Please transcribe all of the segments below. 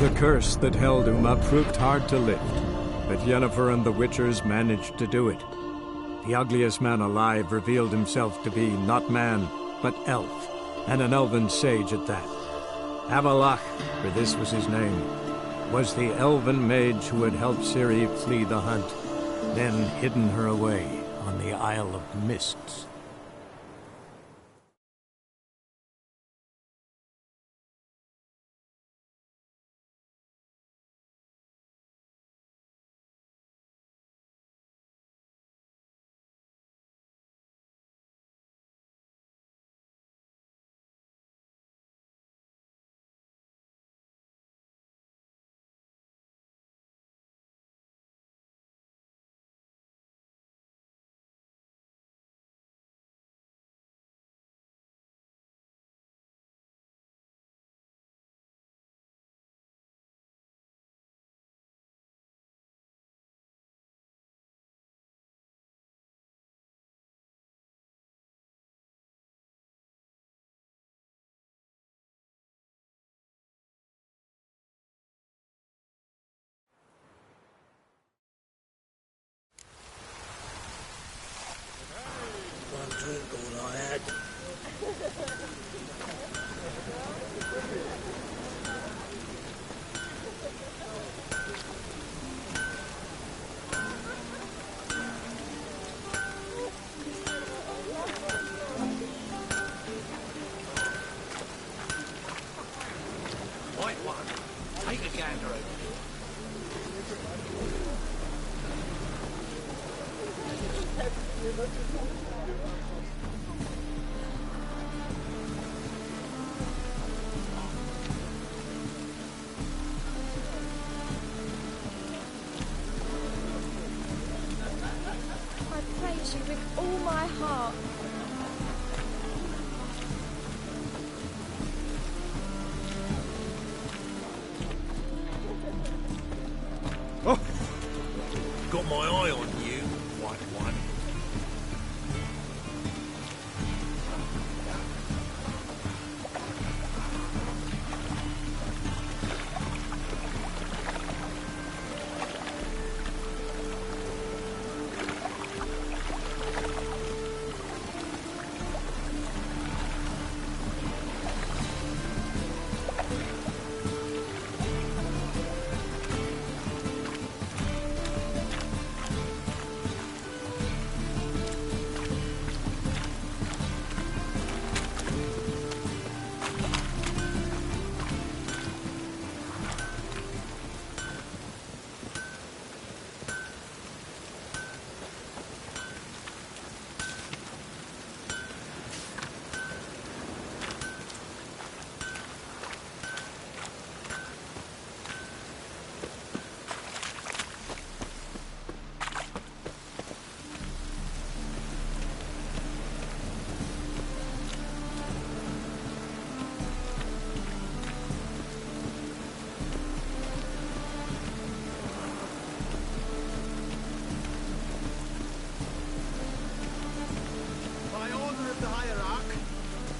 The curse that held Uma proved hard to lift, but Yennefer and the Witchers managed to do it. The ugliest man alive revealed himself to be not man, but elf, and an elven sage at that. Avalach, for this was his name, was the elven mage who had helped Ciri flee the hunt, then hidden her away on the Isle of Mists. With all my heart. Oh. Got my eye on you, white one.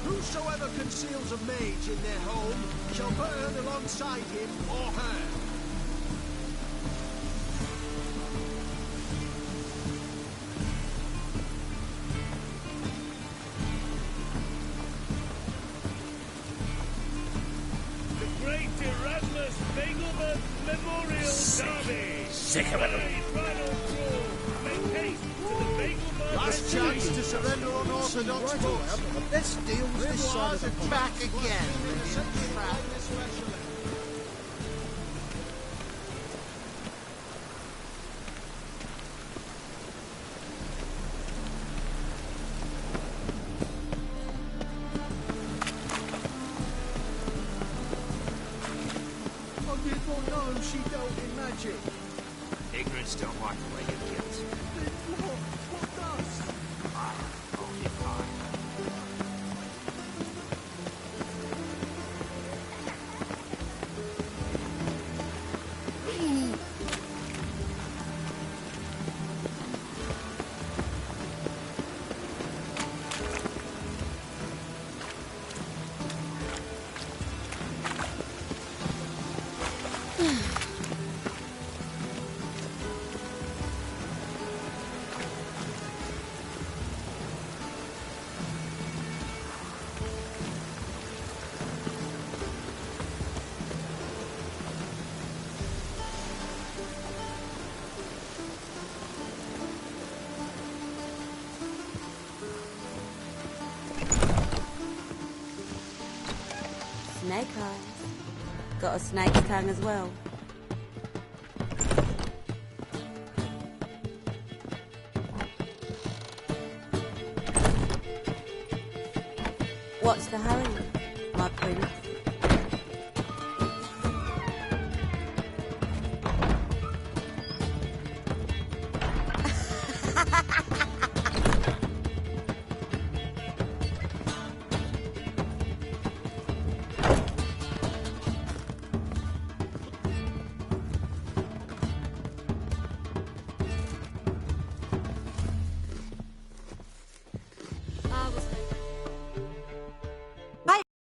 Whosoever conceals a mage in their home shall burn alongside him or her. The Great Erasmus Begelman Memorial Derby! Sick of it. Make haste to the Begelman. Last chance to surrender unorthodox books. Let's deal with this side of the back again. I did not know she dealt in magic. Ignorance don't wipe away your guilt. What does? Only time. snake eyes. Got a snake's tongue as well. What's the hurry, my prince?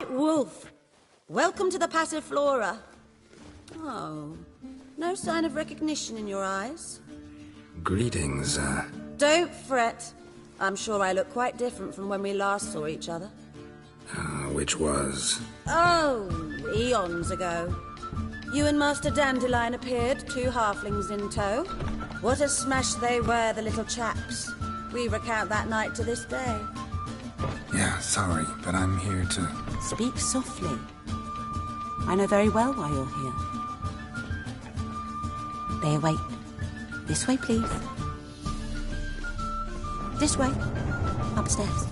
Wolf, welcome to the Passiflora. Oh, no sign of recognition in your eyes. Greetings, Don't fret. I'm sure I look quite different from when we last saw each other. which was? Oh, eons ago. You and Master Dandelion appeared, 2 halflings in tow. What a smash they were, the little chaps. We recount that night to this day. Yeah, sorry, but I'm here to... Speak softly. I know very well why you're here. They await. This way, please. This way. Upstairs.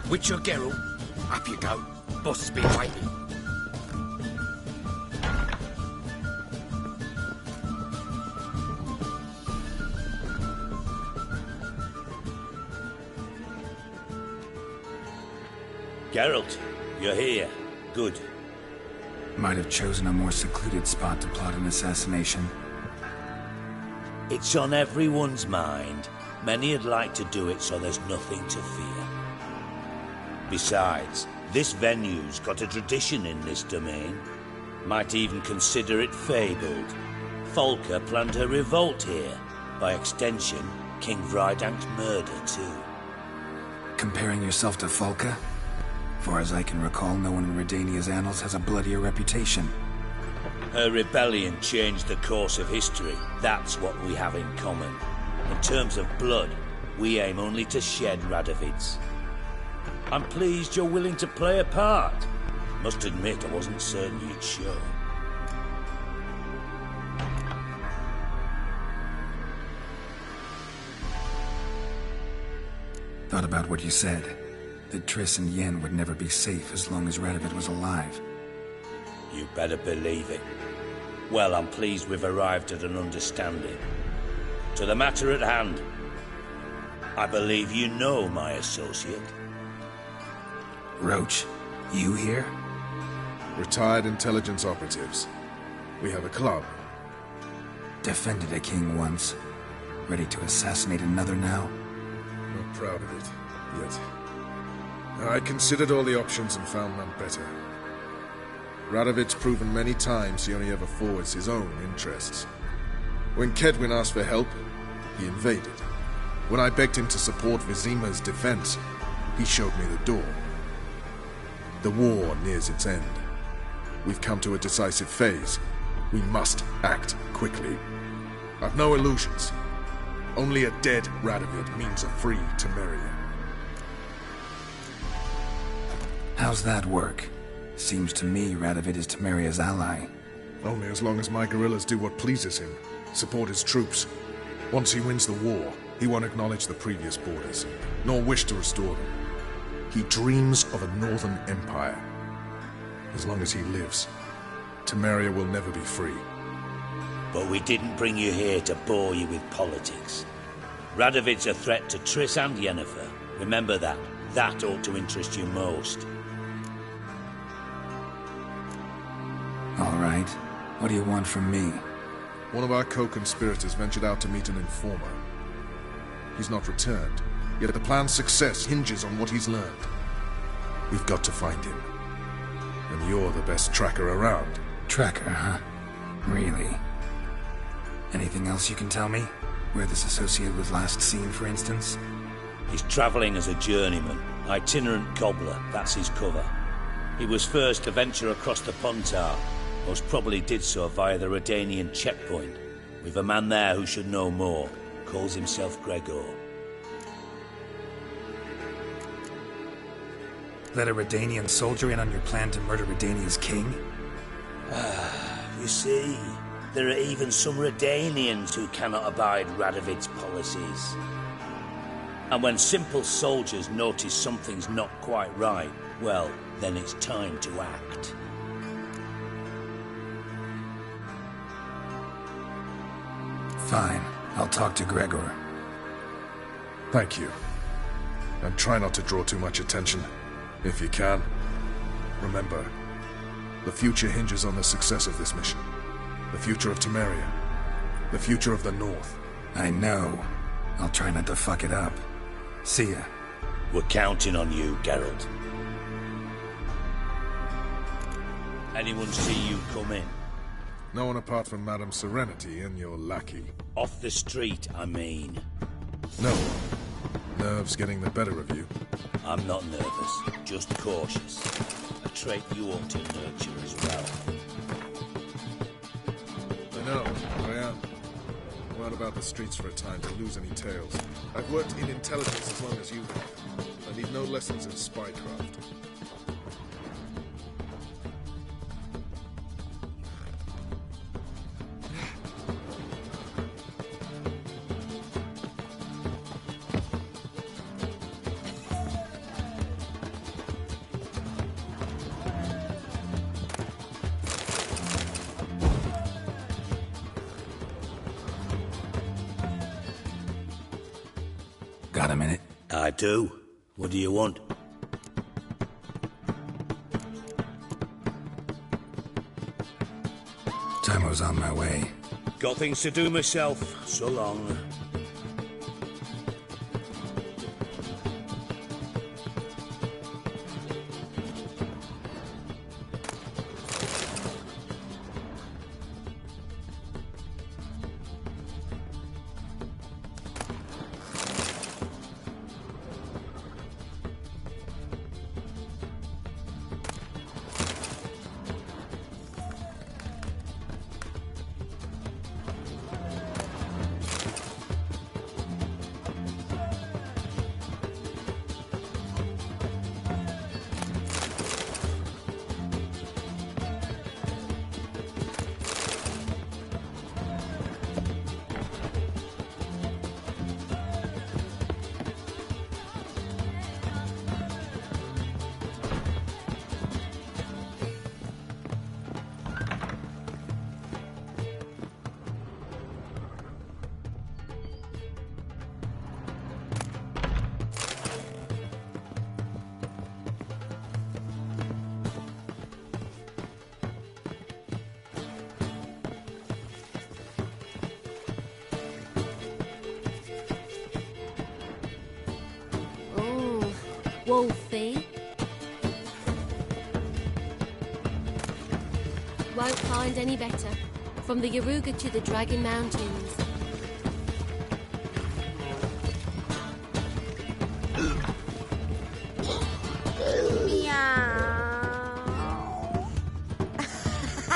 Witcher Geralt, up you go. Boss has been waiting. Geralt, you're here. Good. Might have chosen a more secluded spot to plot an assassination. It's on everyone's mind. Many would like to do it, so there's nothing to fear. Besides, this venue's got a tradition in this domain. Might even consider it fabled. Folka planned her revolt here. By extension, King Vrydank's murder too. Comparing yourself to Folka? Far as I can recall, no one in Redania's annals has a bloodier reputation. Her rebellion changed the course of history. That's what we have in common. In terms of blood, we aim only to shed Radovid's. I'm pleased you're willing to play a part. Must admit, I wasn't certain you'd show. Thought about what you said. That Triss and Yen would never be safe as long as Radovid was alive. You better believe it. Well, I'm pleased we've arrived at an understanding. To the matter at hand. I believe you know my associate. Roach, you here? Retired intelligence operatives. We have a club. Defended a king once. Ready to assassinate another now? Not proud of it, yet. I considered all the options and found none better. Radovid's proven many times he only ever forwards his own interests. When Kedwin asked for help, he invaded. When I begged him to support Vizima's defense, he showed me the door. The war nears its end. We've come to a decisive phase. We must act quickly. I've no illusions. Only a dead Radovid means a free Temeria. How's that work? Seems to me Radovid is Temeria's ally. Only as long as my guerrillas do what pleases him, support his troops. Once he wins the war, he won't acknowledge the previous borders, nor wish to restore them. He dreams of a northern empire. As long as he lives, Temeria will never be free. But we didn't bring you here to bore you with politics. Radovid's a threat to Triss and Yennefer. Remember that. That ought to interest you most. All right. What do you want from me? One of our co-conspirators ventured out to meet an informer. He's not returned, yet the plan's success hinges on what he's learned. We've got to find him. And you're the best tracker around. Tracker, huh? Really? Anything else you can tell me? Where this associate was last seen, for instance? He's travelling as a journeyman, itinerant cobbler, that's his cover. He was first to venture across the Pontar. Most probably did so via the Redanian checkpoint. We've a man there who should know more. Calls himself Gregor. Let a Redanian soldier in on your plan to murder Redania's king? You see, there are even some Redanians who cannot abide Radovid's policies. And when simple soldiers notice something's not quite right, well, then it's time to act. Fine. I'll talk to Gregor. Thank you. And try not to draw too much attention. If you can. Remember, the future hinges on the success of this mission. The future of Temeria. The future of the North. I know. I'll try not to fuck it up. See ya. We're counting on you, Geralt. Anyone see you come in? No one apart from Madame Serenity and your lackey. Off the street, I mean. No one. Nerves getting the better of you. I'm not nervous, just cautious. A trait you ought to nurture as well. I know, I am. I'm out about the streets for a time to lose any tales. I've worked in intelligence as long as you have. I need no lessons in spycraft. Got a minute? I do. What do you want? Time's on my way. Got things to do myself. So long. Wolfie. Won't find any better. From the Yaruga to the Dragon Mountains.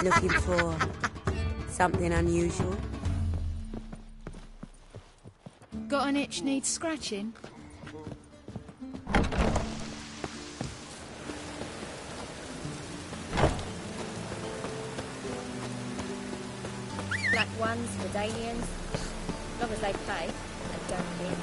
Looking for something unusual? Got an itch needs scratching? Black ones, Redanians, as long as they pay, I don't care.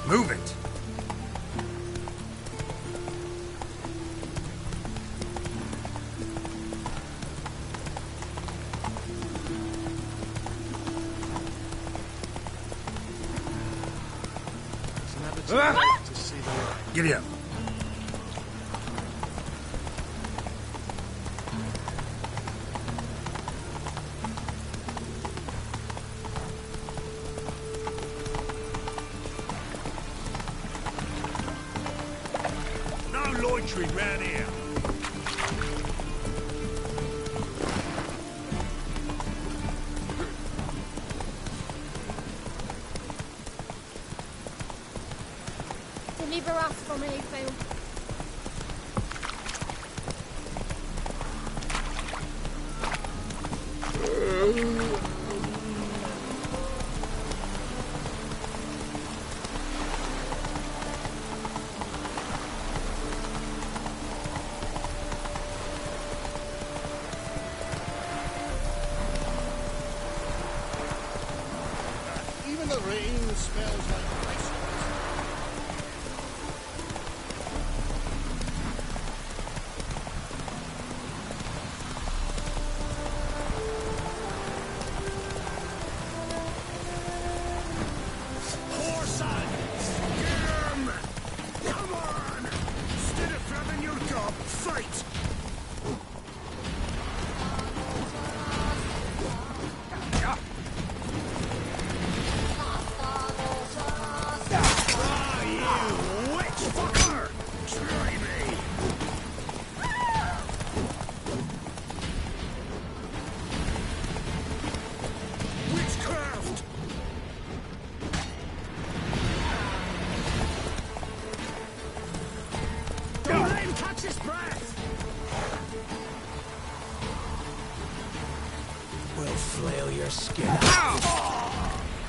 Move it! Giddy up. infantry round here. Deliver us from Hayfield. Even the rain smells like Christmas.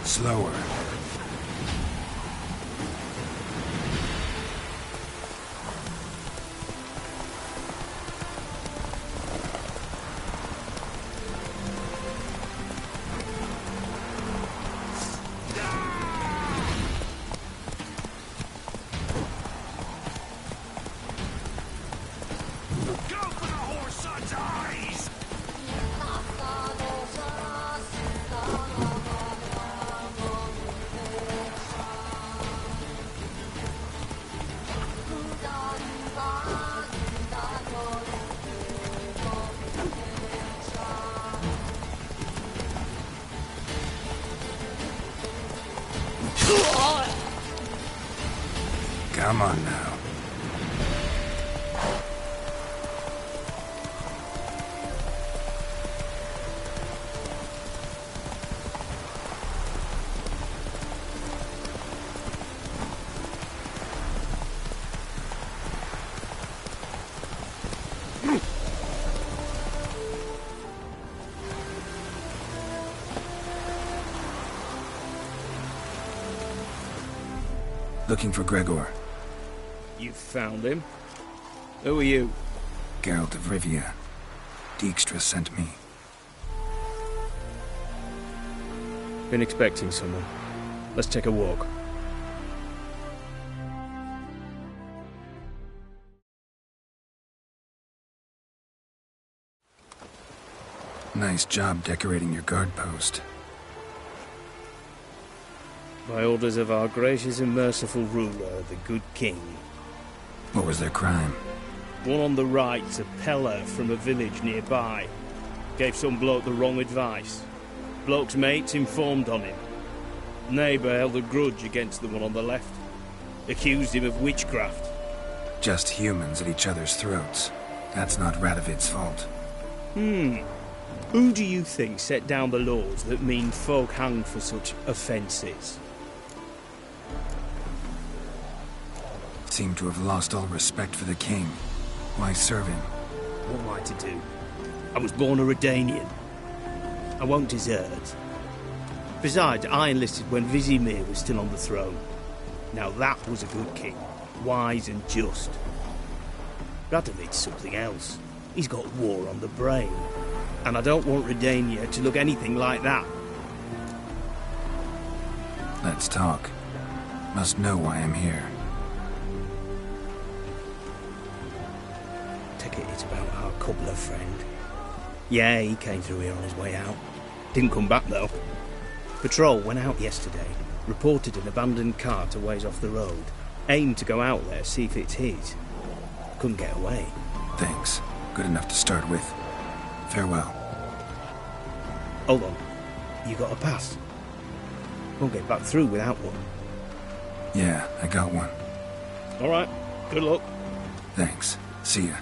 Slower. Come on now. Looking for Gregor. You found him? Who are you? Geralt of Rivia. Dijkstra sent me. Been expecting someone. Let's take a walk. Nice job decorating your guard post. By orders of our gracious and merciful ruler, the good king. What was their crime? One on the right's a peller from a village nearby. Gave some bloke the wrong advice. Bloke's mates informed on him. Neighbour held a grudge against the one on the left. Accused him of witchcraft. Just humans at each other's throats. That's not Radovid's fault. Who do you think set down the laws that mean folk hanged for such offences? Seem to have lost all respect for the king. Why serve him? What am I to do? I was born a Redanian. I won't desert. Besides, I enlisted when Vizimir was still on the throne. Now that was a good king, wise and just. Radovid's something else. He's got war on the brain. And I don't want Redania to look anything like that. Let's talk. Must know why I'm here. Take it it's about our cobbler friend. Yeah, he came through here on his way out. Didn't come back, though. Patrol went out yesterday, reported an abandoned cart a ways off the road. Aimed to go out there, see if it's his. Couldn't get away. Thanks. Good enough to start with. Farewell. Hold on. You got a pass? Won't get back through without one. Yeah, I got one. All right. Good luck. Thanks. See ya.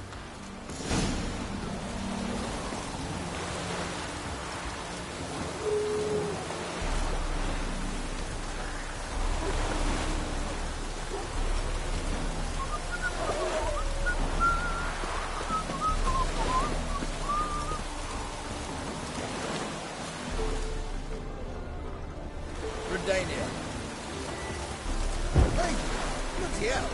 Redania. Hey, bloody hell.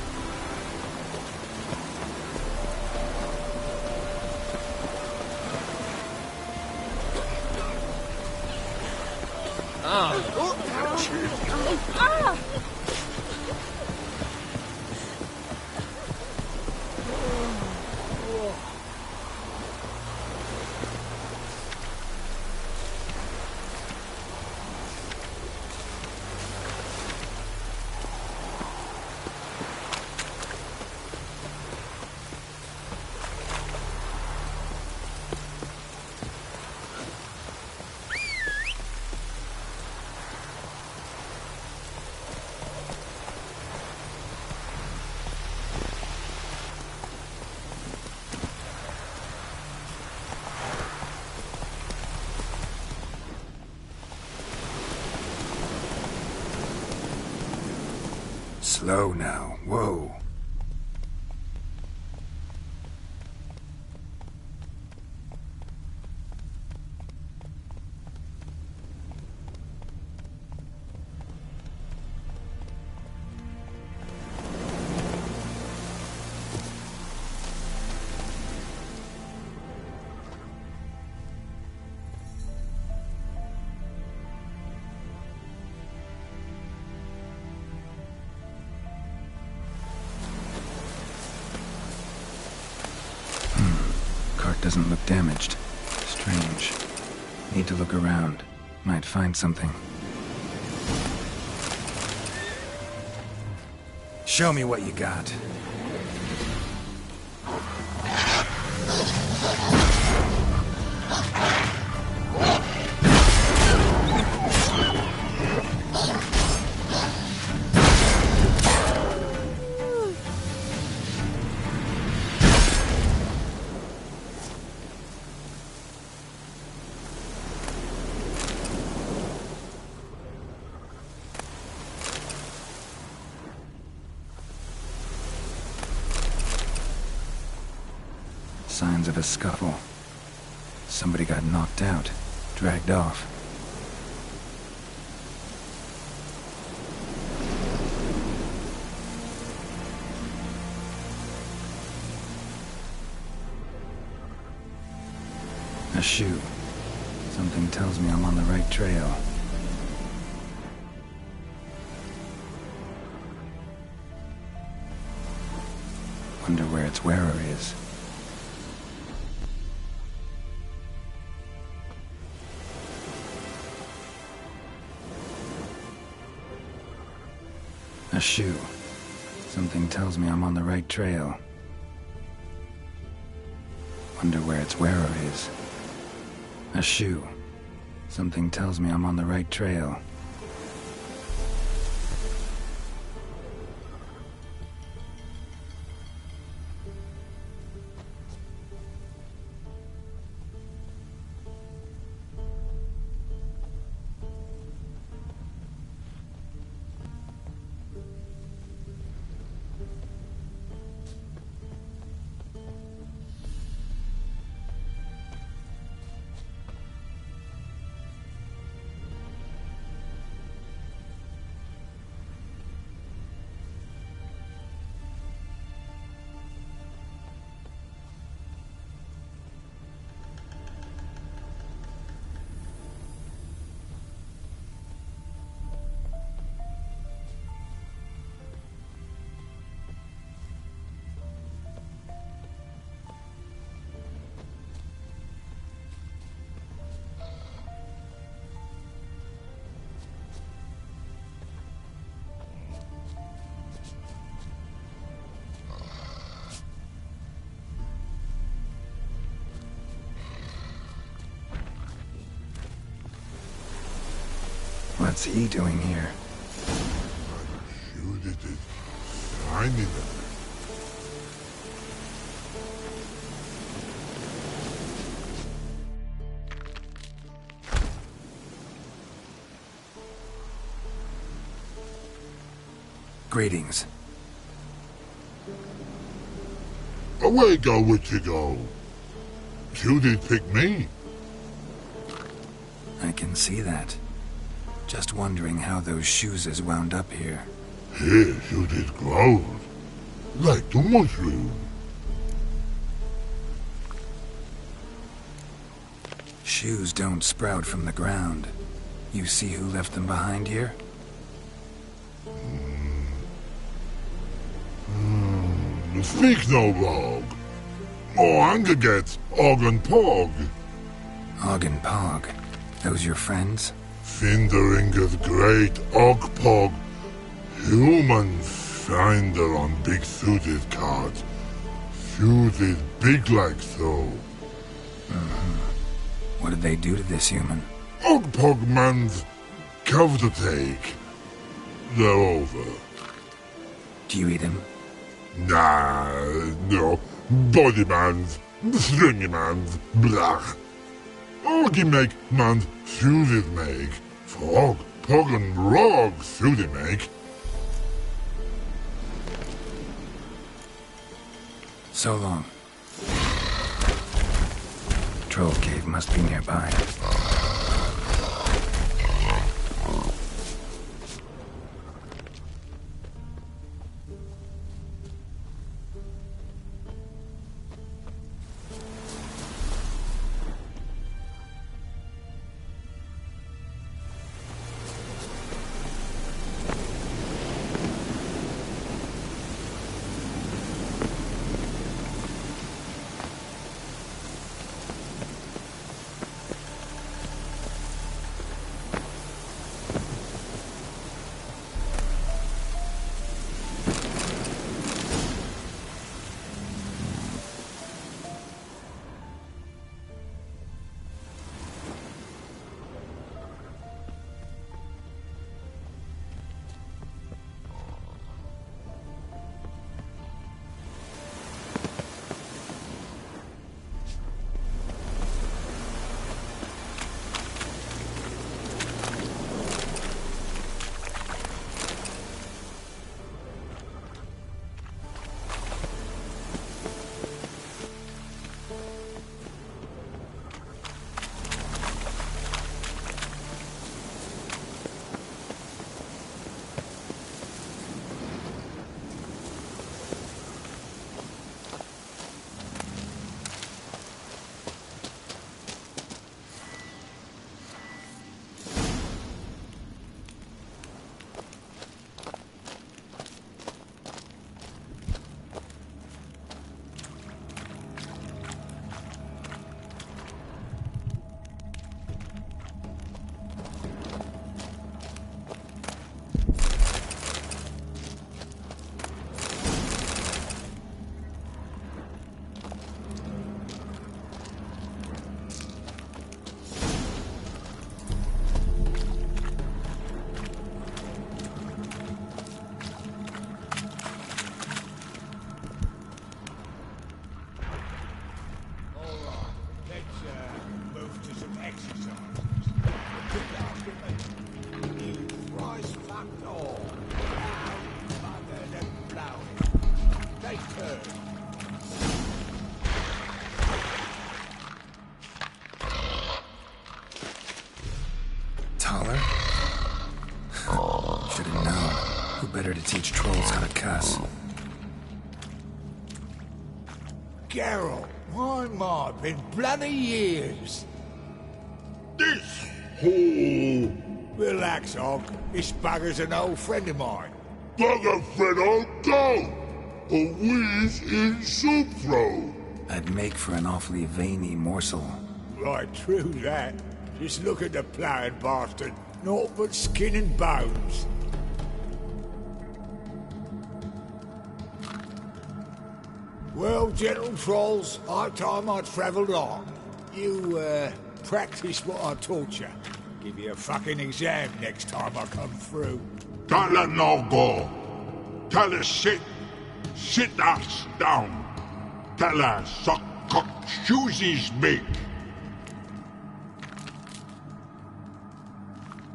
Slow now. Whoa. Doesn't look damaged. Strange. Need to look around. Might find something. Show me what you got. Signs of a scuffle. Somebody got knocked out, dragged off. A shoe. Something tells me I'm on the right trail. Wonder where its wearer is. A shoe. Something tells me I'm on the right trail. Wonder where its wearer is. A shoe. Something tells me I'm on the right trail. What's he doing here? Greetings. Away go, witchy go. You did pick me. I can see that. Just wondering how those shoeses wound up here. Here you did grow. Like the mushroom. Shoes don't sprout from the ground. You see who left them behind here? Speak no rogue. Or anger gets Og and Pog. Og and Pog. Those your friends? Finderinger's great Og Pog. Human finder on big suited cards. Suited big like so. What did they do to this human? Og Pog man's cover to take. They're over. Do you eat him? Nah, no. Body man's, stringy man's, blah. Oggy make man's suited make. Frog, Pog and Rog suited make. So long. Troll cave must be nearby. Better to teach trolls how to cuss. Geralt, my ma, been bloody years. This hole. Relax, Og. This bugger's an old friend of mine. Bugger friend I'll go. A wheeze in soup throw. I'd make for an awfully veiny morsel. Right, true that. Just look at the ploughing bastard. Naught but skin and bones. Well, gentle trolls, high time I travelled on. You, practice what I taught you. Give you a fucking exam next time I come through. Don't let no go. Tell her sit. Sit ass down. Tell her suck cock shoesies big.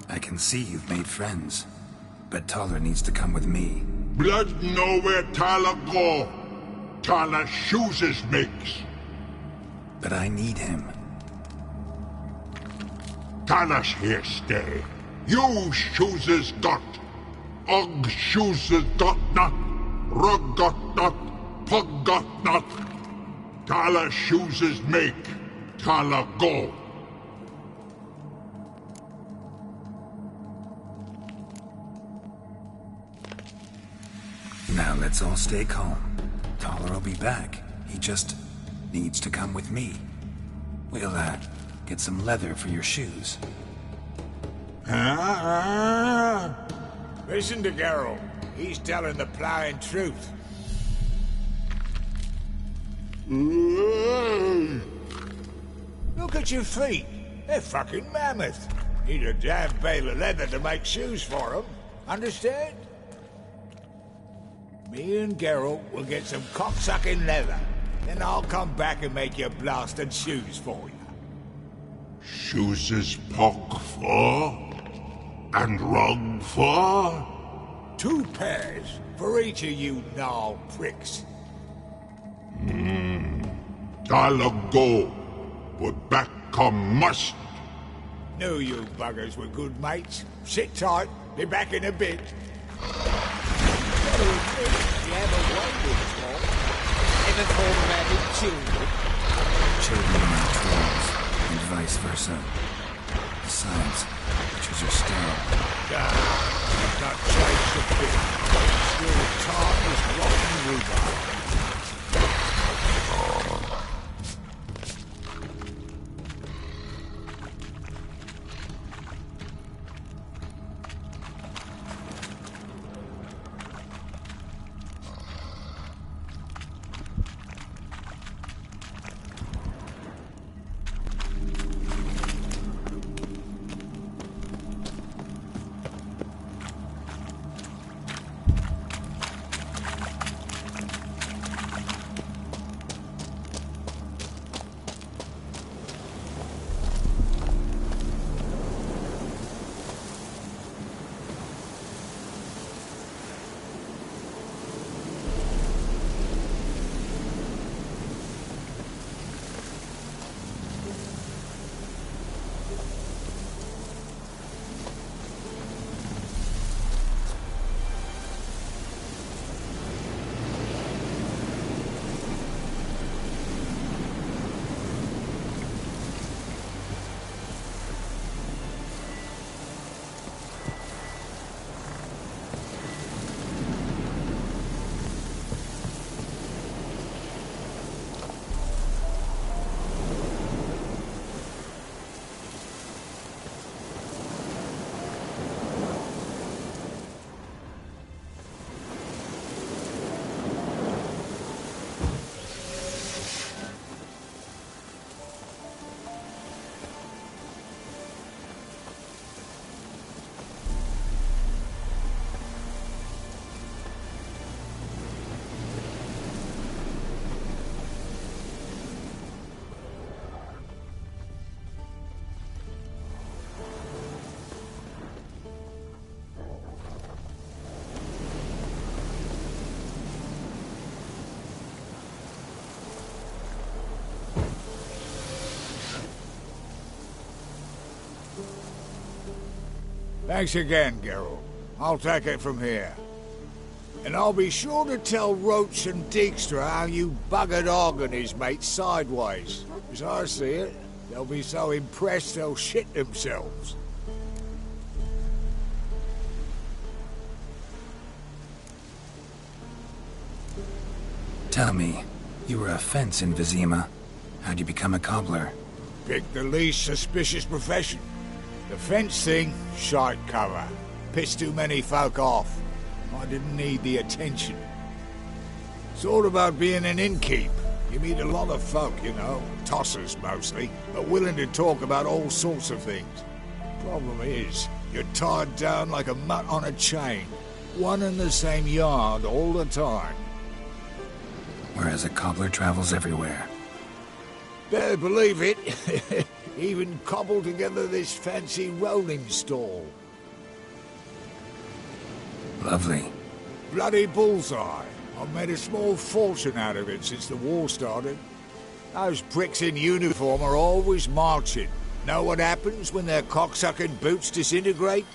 I can see you've made friends, but Taller needs to come with me. Blood nowhere Tyler go. Tyler chooses makes. But I need him. Tyler's here stay. You chooses got. Og chooses got not. Rug got not. Pug got not. Tyler chooses make. Tyler go. Now let's all stay calm. Tyler will be back. He just needs to come with me. We'll, get some leather for your shoes. Listen to Geralt. He's telling the plowing truth. Look at your feet. They're fucking mammoth. Need a damn bale of leather to make shoes for them. Understand? Me and Geralt will get some cocksucking leather. Then I'll come back and make you blasted shoes for you. Shoes is pock for? And rug for? 2 pairs for each of you gnarl pricks. Tyler go. But back come must. Knew you buggers were good mates. Sit tight. Be back in a bit. You have a wonderful talk. Ever formatted children? Children are trolls, and vice versa. Besides, witches are sterile. I've not changed a bit. Still tart as rotten rhubarb. Thanks again, Geralt. I'll take it from here. And I'll be sure to tell Roach and Dijkstra how you buggered Og and his mates sideways. As I see it, they'll be so impressed they'll shit themselves. Tell me, you were a fence in Vizima. How'd you become a cobbler? Pick the least suspicious profession. The fence thing, shite cover. Pissed too many folk off. I didn't need the attention. It's all about being an innkeep. You meet a lot of folk, you know, tossers mostly, but willing to talk about all sorts of things. Problem is, you're tied down like a mutt on a chain. One and the same yard all the time. Whereas a cobbler travels everywhere. Better believe it. Even cobbled together this fancy rolling stall. Lovely. bloody bullseye. I've made a small fortune out of it since the war started. Those pricks in uniform are always marching. Know what happens when their cocksucking boots disintegrate?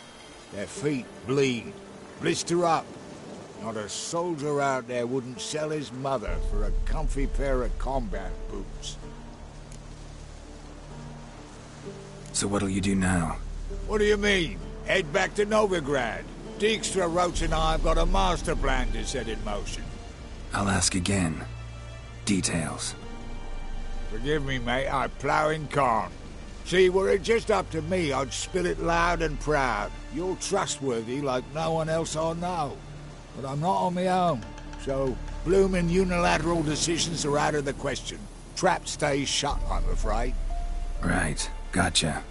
Their feet bleed, blister up. Not a soldier out there wouldn't sell his mother for a comfy pair of combat boots. So what'll you do now? What do you mean? Head back to Novigrad. Dijkstra Roach and I have got a master plan to set in motion. I'll ask again. Details. Forgive me, mate, I plough in corn. See, were it just up to me, I'd spill it loud and proud. You're trustworthy like no one else I know. But I'm not on my own, so bloomin' unilateral decisions are out of the question. Trap stays shut, I'm afraid. Right, gotcha.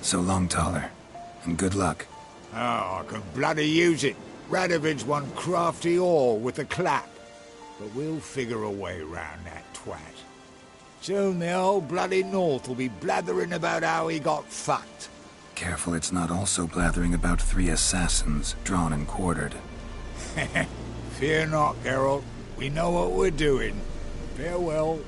So long, Taller, and good luck. Oh, I can bloody use it. Radovid's one crafty all with a clap. But we'll figure a way round that twat. Soon the whole bloody North will be blathering about how he got fucked. Careful it's not also blathering about 3 assassins, drawn and quartered. Fear not, Geralt. We know what we're doing. Farewell.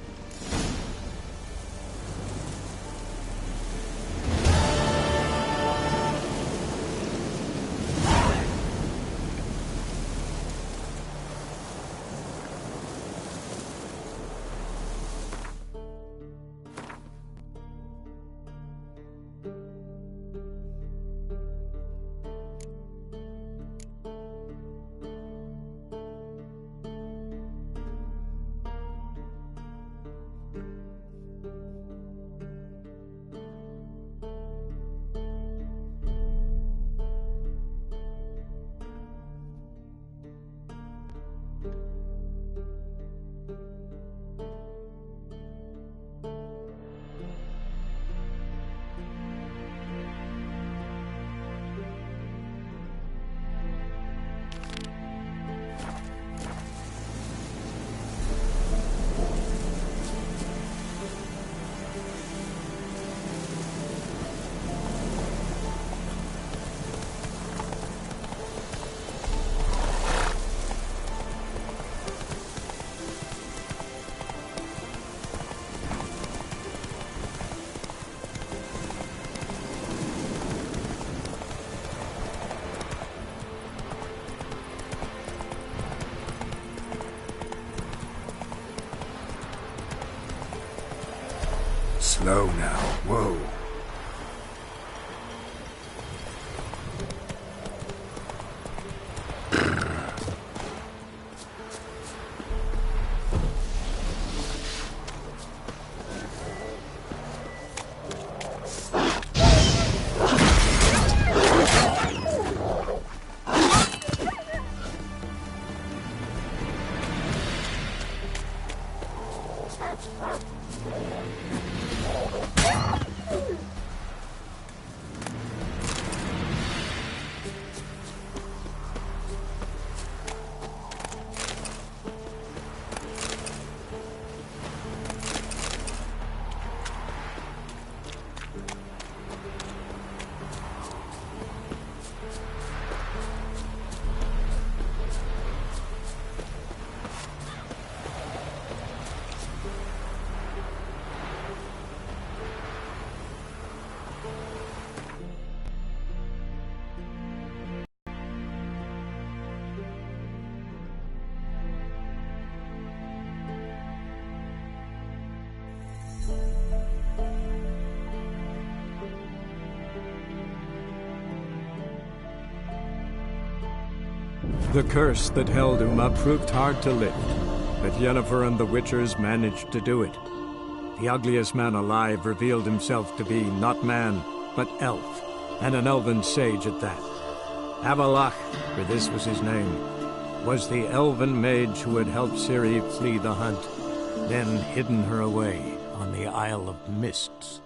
Slow now, whoa. The curse that held Uma proved hard to lift, but Yennefer and the Witchers managed to do it. The ugliest man alive revealed himself to be not man, but elf, and an elven sage at that. Avalach, for this was his name, was the elven mage who had helped Ciri flee the hunt, then hidden her away on the Isle of Mists.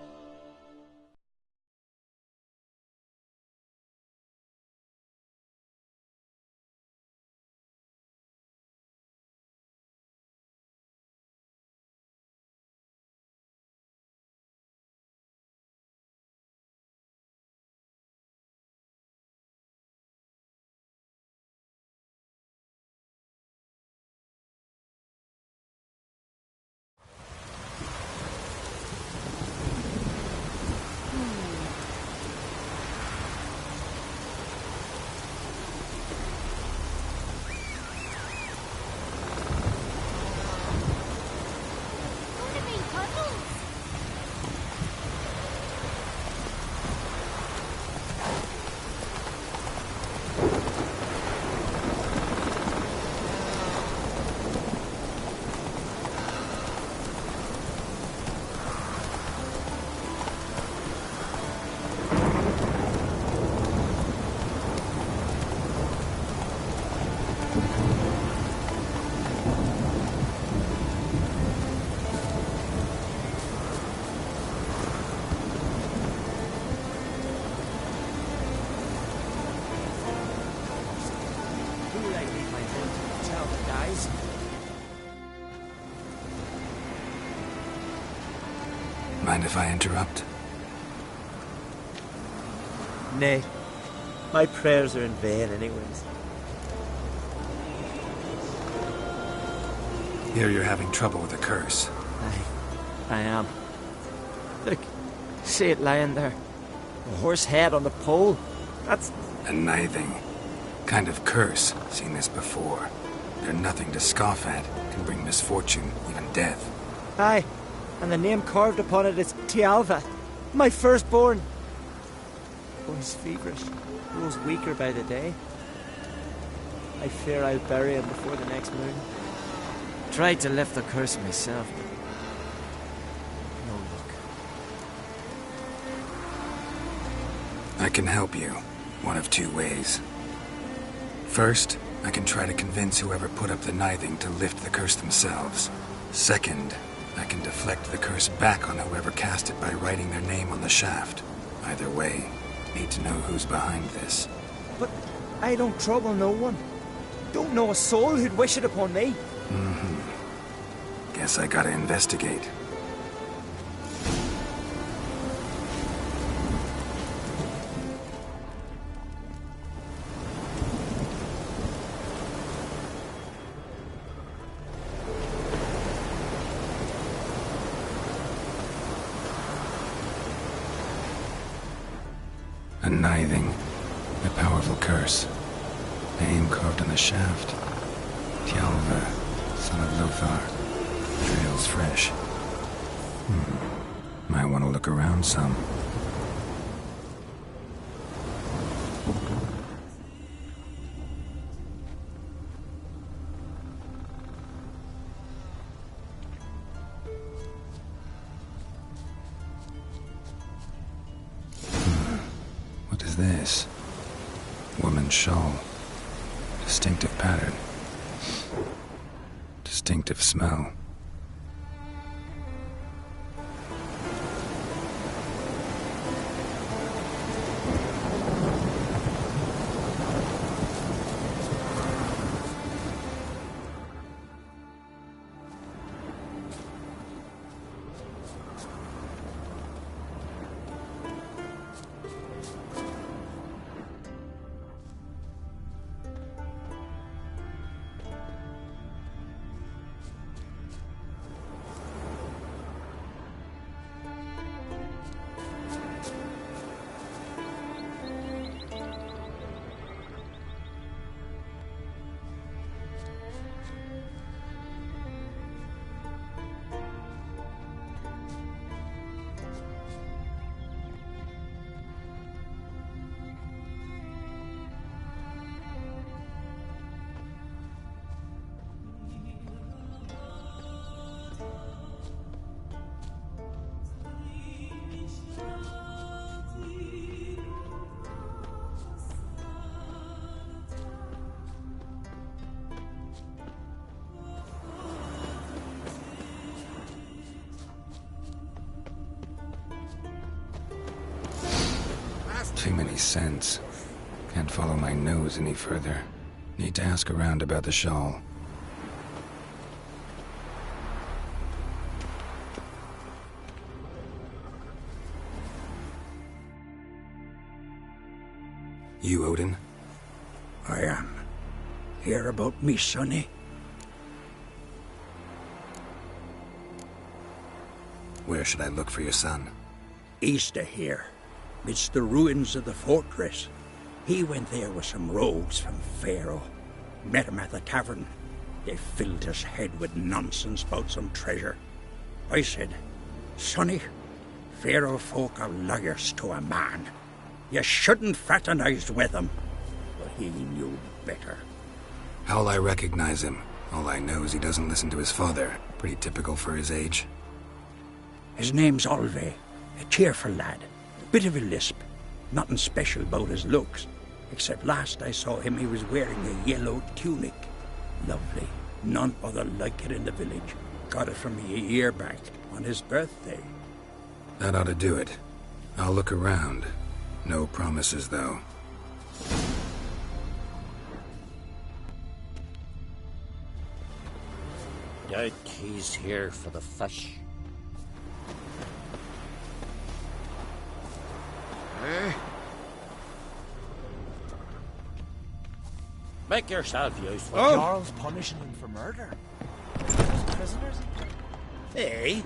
guys. Mind if I interrupt? Nay. My prayers are in vain anyways. Here you're having trouble with a curse. I am. Look, see it lying there. A horse head on the pole. That's... A nithing. Kind of curse. Seen this before. They're nothing to scoff at. Can bring misfortune, even death. Aye, and the name carved upon it is Tialva, my firstborn. Boy's feverish, grows weaker by the day. I fear I'll bury him before the next moon. Tried to lift the curse myself, but no luck. I can help you, one of two ways. First, I can try to convince whoever put up the nithing to lift the curse themselves. Second, I can deflect the curse back on whoever cast it by writing their name on the shaft. Either way, need to know who's behind this. But I don't trouble no one. Don't know a soul who'd wish it upon me. Guess I gotta investigate. A nithing. A powerful curse. Name carved on the shaft. Tialva, son of Lothar. Trails fresh. Might want to look around some. What is this? Woman's shawl. Distinctive pattern. Distinctive smell. Too many scents. Can't follow my nose any further. Need to ask around about the shawl. You, Odin? I am. Hear about me, sonny? Where should I look for your son? East of here. Midst the ruins of the fortress. He went there with some rogues from Pharaoh. Met him at the tavern. They filled his head with nonsense about some treasure. I said, Sonny, Pharaoh folk are liars to a man. You shouldn't fraternize with them. But he knew better. How'll I recognize him? All I know is he doesn't listen to his father. Pretty typical for his age. His name's Olve. A cheerful lad. Bit of a lisp. Nothing special about his looks. Except last I saw him, he was wearing a yellow tunic. Lovely. None other like it in the village. Got it from me a year back, on his birthday. That ought to do it. I'll look around. No promises, though. doubt he's here for the fish. Eh? Make yourself useful. Charles punishing him for murder. Those prisoners. Hey.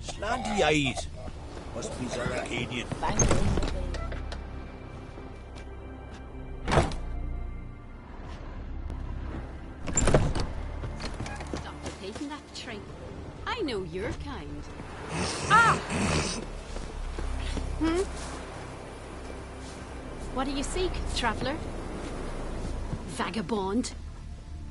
Slanty eyes. Must be Zaracadian. Stop repeating that trick. I know your kind. Ah! What do you seek, traveller? Vagabond?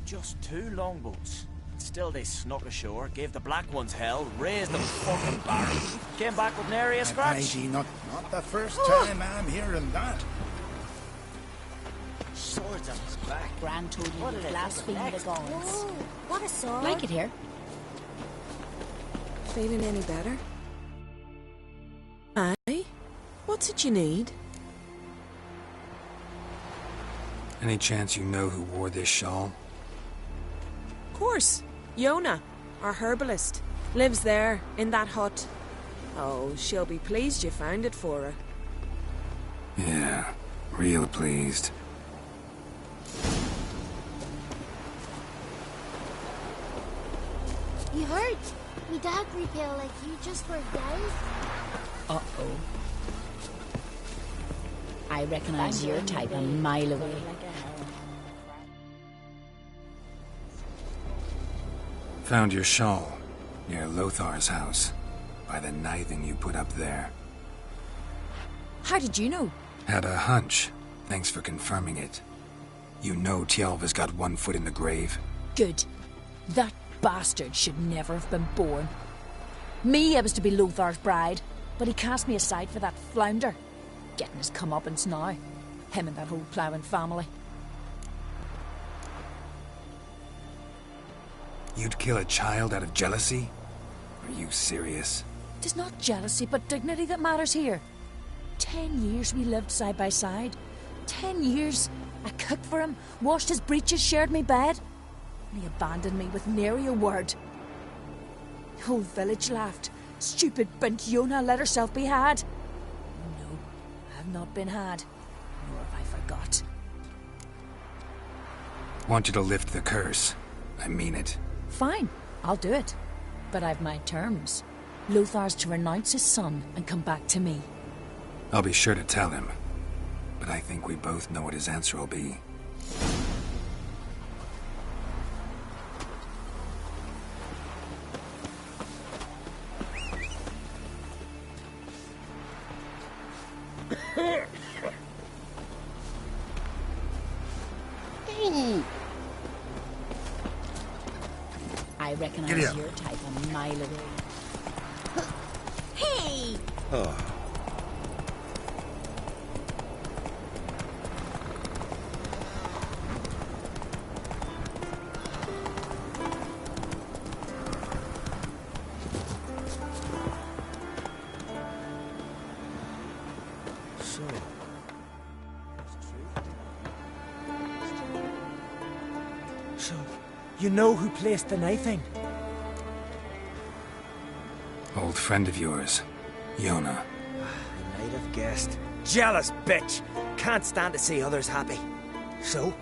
Just 2 longboats. Still they snuck ashore, gave the black ones hell, raised them fucking barren. Came back with nary a scratch. Not the first time I'm hearing that. Swords on his back. Gran told you to blaspheme the gods. Whoa, what a sword. Like it here. Feeling any better? Aye? What's it you need? Any chance you know who wore this shawl? Of course. Yona, our herbalist, lives there, in that hut. Oh, she'll be pleased you found it for her. Yeah, real pleased. You heard? Me dad repel like you just were down. Uh-oh. I recognize your type a mile away. Found your shawl near Lothar's house, by the knithing you put up there. How did you know? Had a hunch. Thanks for confirming it. You know Tialva's got one foot in the grave. Good. That bastard should never have been born. Me, I was to be Lothar's bride, but he cast me aside for that flounder. Getting his comeuppance now. Him and that whole ploughing family. You'd kill a child out of jealousy? Are you serious? Tis not jealousy, but dignity that matters here. 10 years we lived side by side. 10 years. I cooked for him, washed his breeches, shared me bed. And he abandoned me with nary a word. The whole village laughed. Stupid bint Yona let herself be had. No, I have not been had. Nor have I forgot. Want you to lift the curse. I mean it. Fine, I'll do it. But I've my terms. Lothar's to renounce his son and come back to me. I'll be sure to tell him. But I think we both know what his answer will be. I recognize your type a mile away. Hey! Oh. So, you know who placed the knifing? Old friend of yours, Yona. I might have guessed. Jealous bitch! Can't stand to see others happy. So,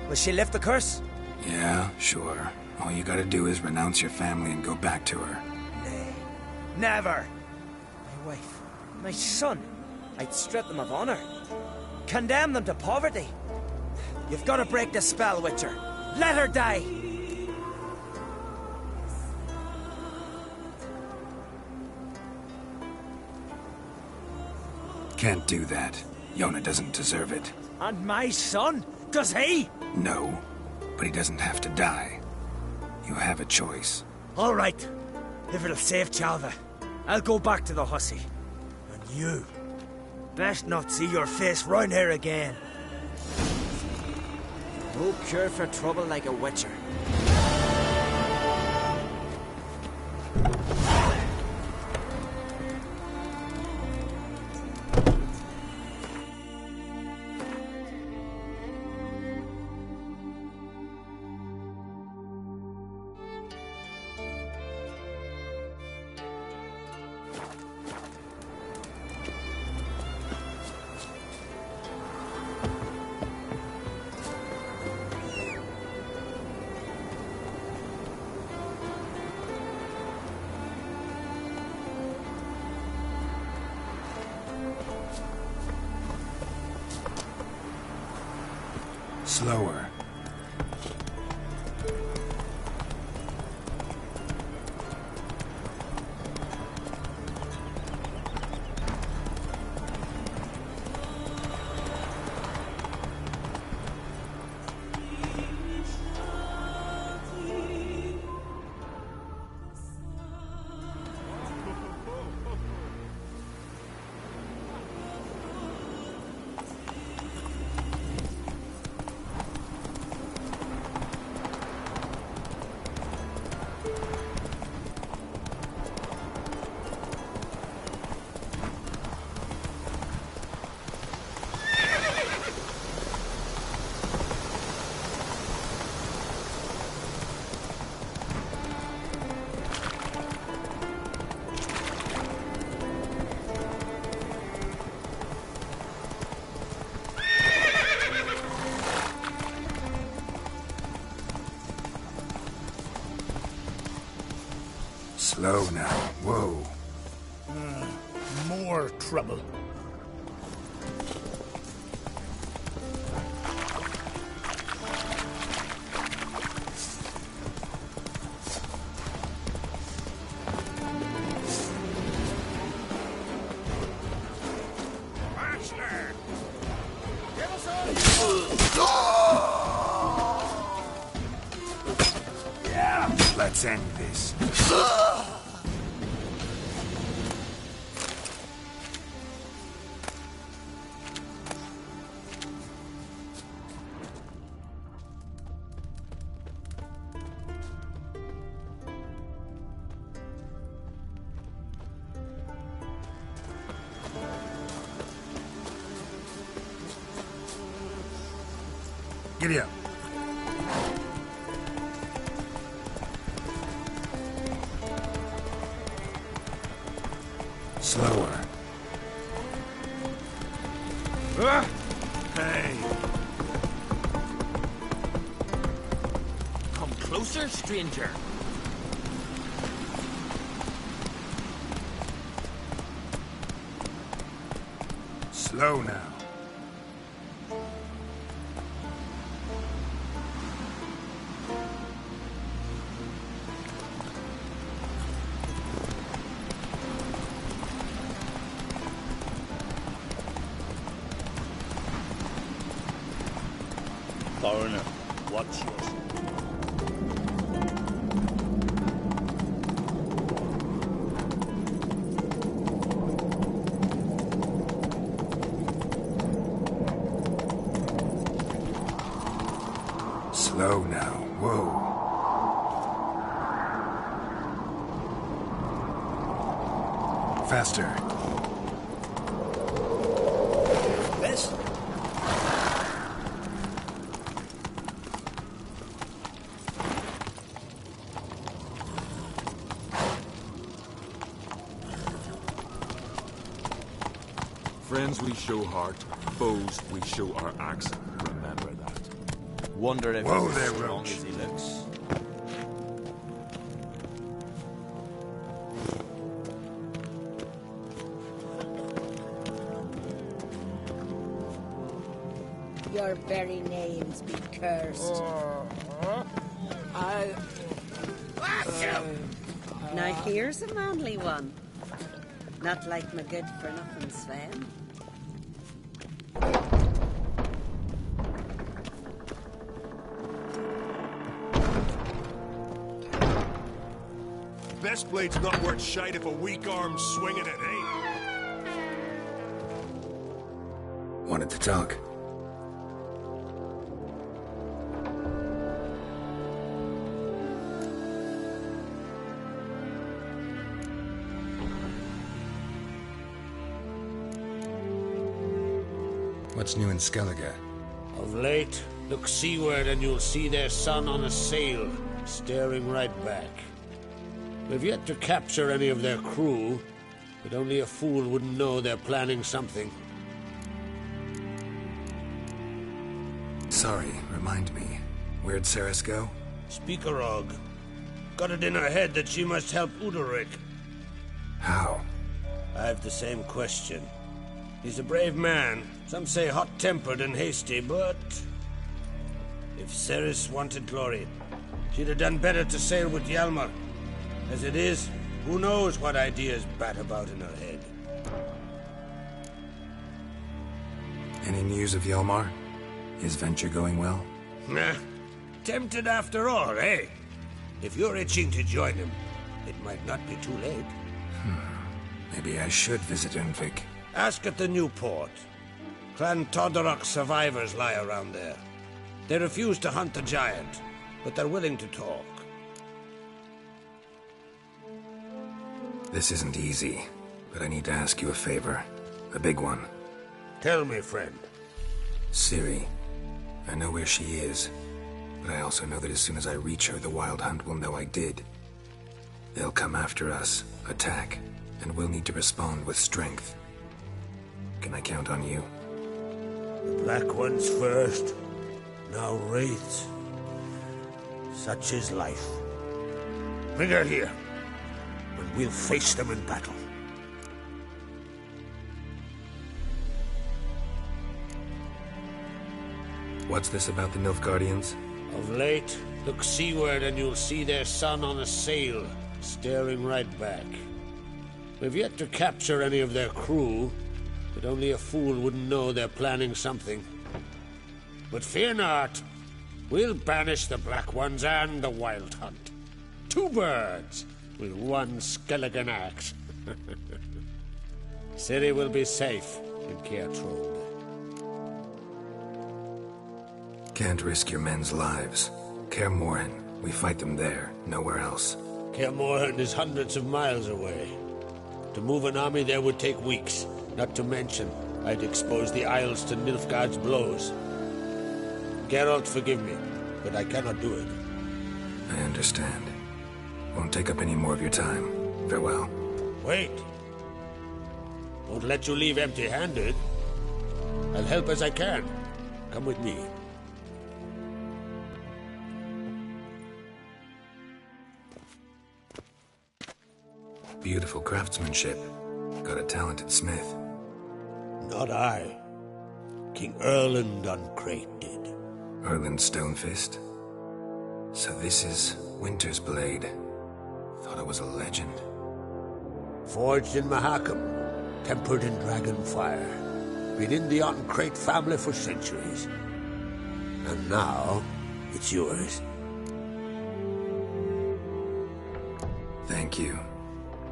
will she lift the curse? Yeah, sure. All you gotta do is renounce your family and go back to her. Nay. Never! My wife, my son. I'd strip them of honor. Condemn them to poverty. You've got to break the spell, Witcher. Let her die! Can't do that. Yona doesn't deserve it. And my son? Does he? No, but he doesn't have to die. You have a choice. All right. If it'll save Chalva, I'll go back to the hussy. And you, best not see your face round here again. No cure for trouble like a witcher. Slower. Slow now. Whoa. More trouble. Yeah, let's end this. Giddy up. Slower. Hey. Come closer, stranger. Slow now. Foreigner, watch yourself. Slow now. Whoa. Faster. This? Friends we show heart, foes we show our axe. Remember that. Wonder if Whoa he's there, as strong Roach. as he looks. Your very names be cursed. Now here's a manly one. Not like my good-for-nothing Sven. Best blade's not worth shite if a weak arm's swinging it, eh? Wanted to talk. What's new in Skellige? Of late, look seaward and you'll see their sun on a sail, staring right back. We've yet to capture any of their crew, but only a fool wouldn't know they're planning something. Sorry, remind me. Where'd Ceres go? Speakerog. Got it in her head that she must help Udalric. How? I have the same question. He's a brave man. Some say hot-tempered and hasty, but If Ceres wanted glory, she'd have done better to sail with Hjalmar. As it is, who knows what ideas bat about in her head. Any news of Hjalmar? His venture going well? Nah. Tempted after all, eh? If you're itching to join him, it might not be too late. Maybe I should visit Unvik. Ask at the new port. Clan Todorok survivors lie around there. They refuse to hunt the giant, but they're willing to talk. This isn't easy, but I need to ask you a favor. A big one. Tell me, friend. Ciri. I know where she is, but I also know that as soon as I reach her, the Wild Hunt will know I did. They'll come after us, attack, and we'll need to respond with strength. Can I count on you? The Black Ones first, now Wraiths. Such is life. Bring her here, and we'll face them in battle. What's this about the Nilfgaardians? Of late, look seaward and you'll see their sun on a sail, staring right back. We've yet to capture any of their crew, but only a fool wouldn't know they're planning something. But fear not, we'll banish the Black Ones and the Wild Hunt. 2 birds with 1 skeleton axe. Ciri will be safe in Keatrode. Can't risk your men's lives. Kaer Morhen, we fight them there, nowhere else. Kaer Morhen is hundreds of miles away. To move an army there would take weeks, not to mention I'd expose the Isles to Nilfgaard's blows. Geralt, forgive me, but I cannot do it. I understand. Won't take up any more of your time. Farewell. Wait. Won't let you leave empty-handed. I'll help as I can. Come with me. Beautiful craftsmanship. Got a talented smith. Not I. King Erland Uncrate did. Erland Stonefist? So this is Winter's Blade. Thought it was a legend. Forged in Mahakam, tempered in dragon fire. Been in the Uncrate family for centuries. And now, it's yours. Thank you.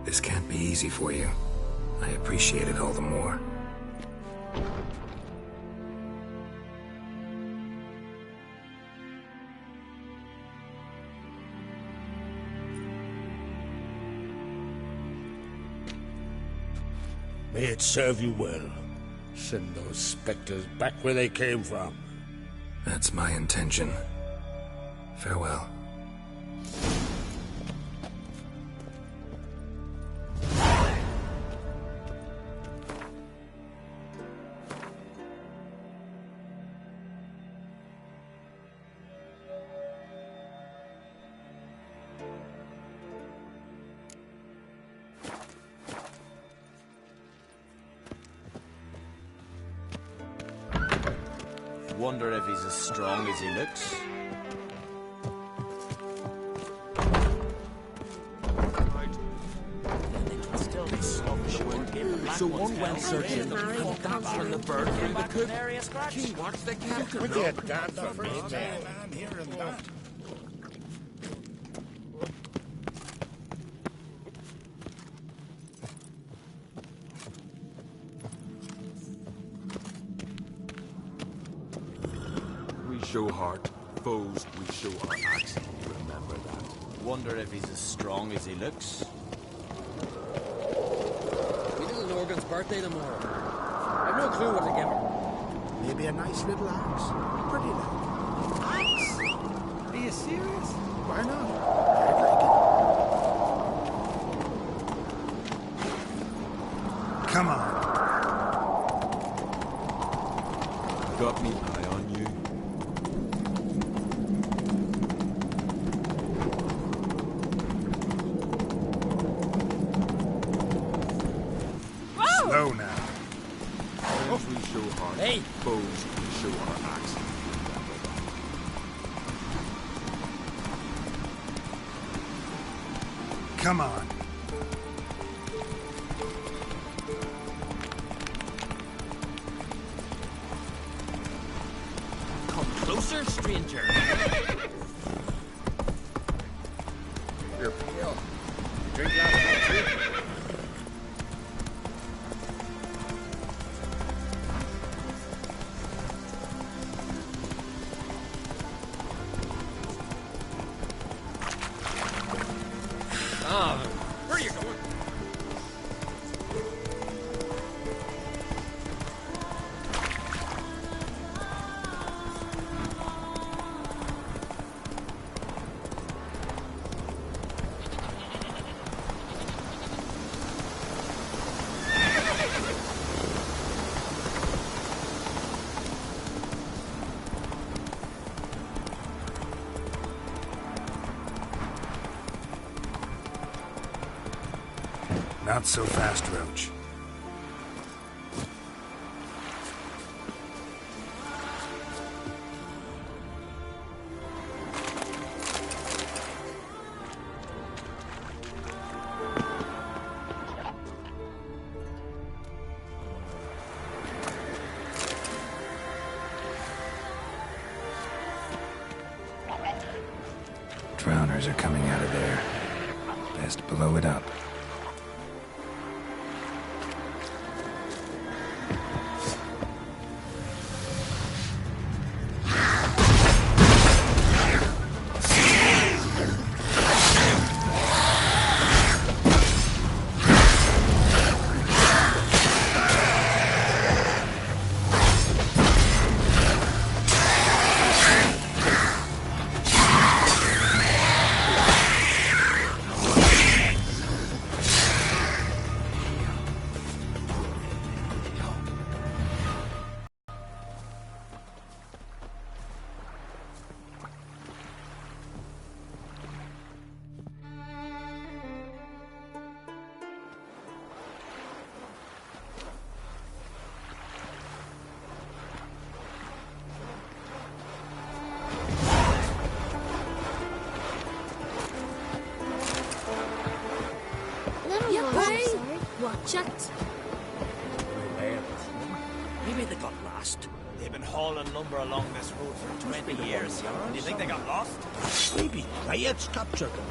This can't be easy for you. I appreciate it all the more. May it serve you well. Send those specters back where they came from. That's my intention. Farewell. Wonder if he's as strong as he looks. So one went searching and dancing the bird through the coop. Gee, what's the captain? We get that the first time I'm hearing that. Show heart, foes, we show our axe. Remember that. Wonder if he's as strong as he looks. We little Morgan's birthday tomorrow. I've no clue what to give her. Maybe a nice little axe. Pretty little. Axe? Are you serious? Why not? Come on. Got me eye on you. Slow now. Friends we show heart, hey. Foes we show our axe. Remember that. Come on. Come closer, stranger. You're pale. Drink last night, too? Where are you going? Not so fast, Roach. Drowners are coming out of there. Best blow it up. Watch it. Maybe they got lost. They've been hauling lumber along this road for 20 years. Do you think they got lost? Maybe riots captured them.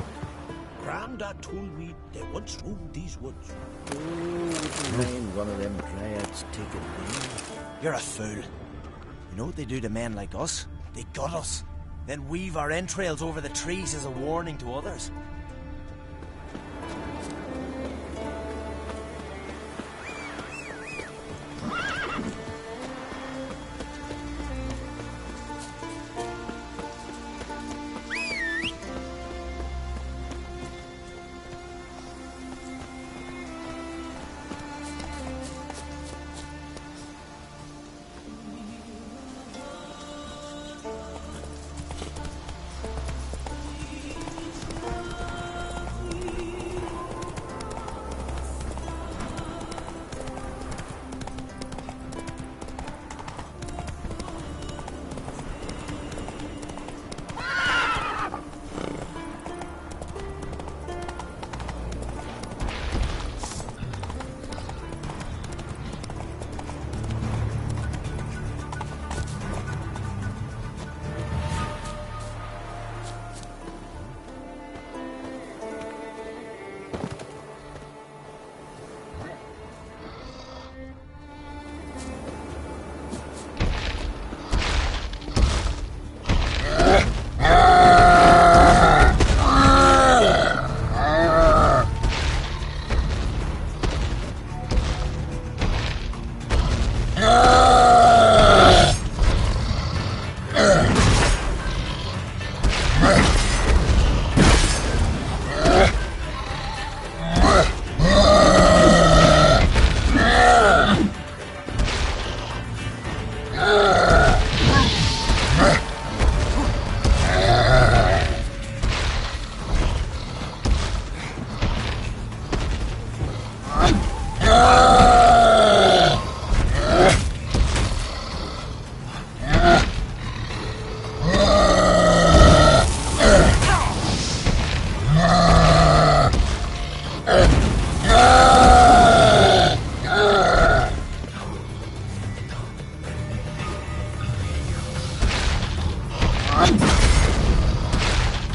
Grandad told me they once roamed these woods. Oh, wouldn't mind one of them dryads taking me. You're a fool. You know what they do to men like us? They gut us, then weave our entrails over the trees as a warning to others.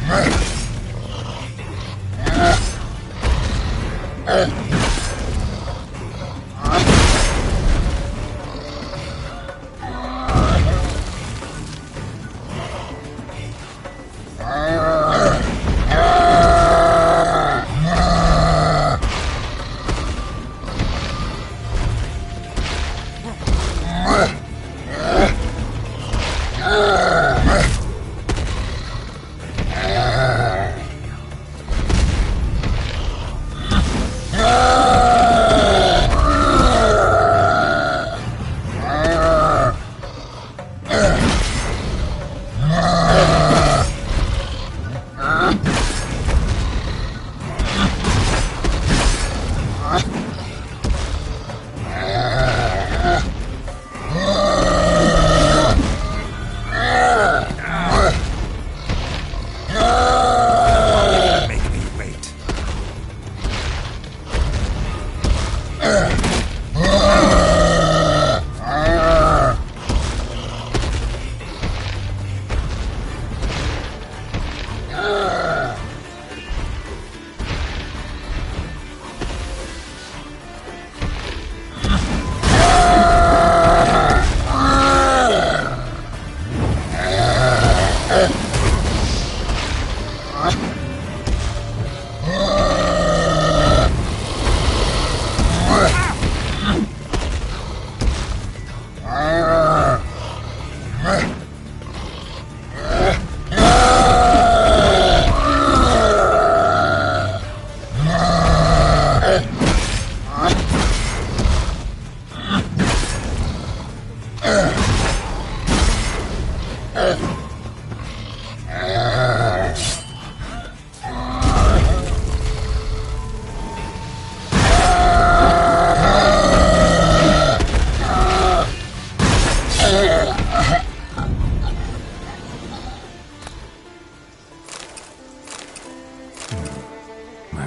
Might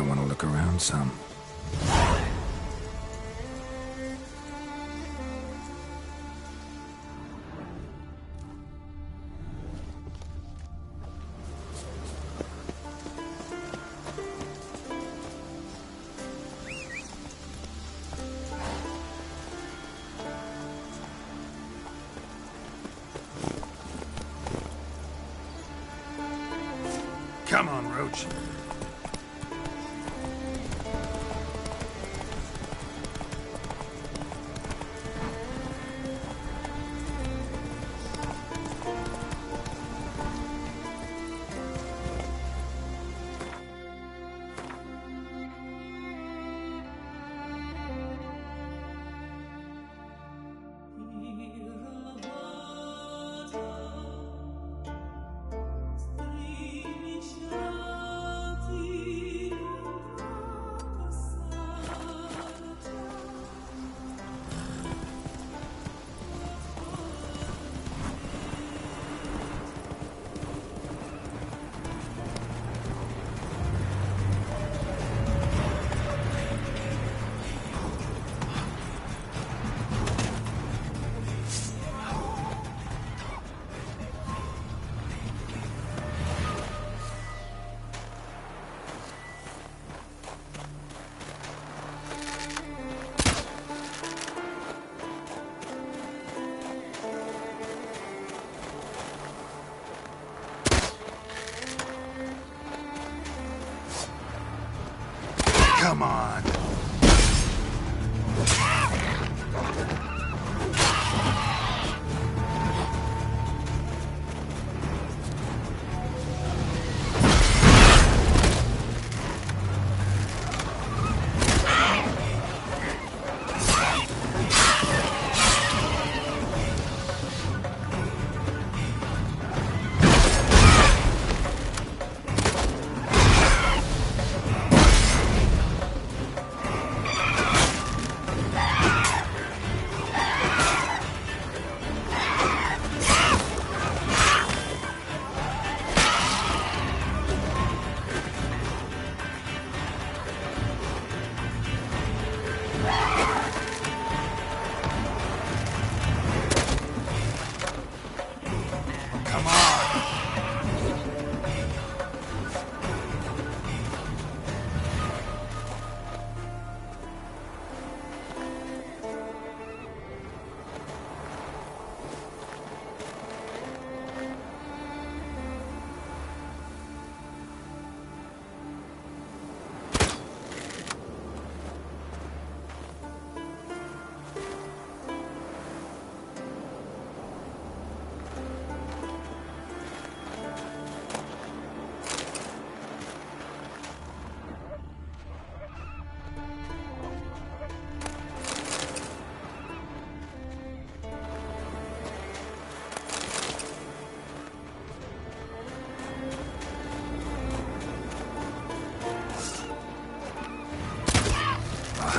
want to look around some. Come on, Roach. Come on.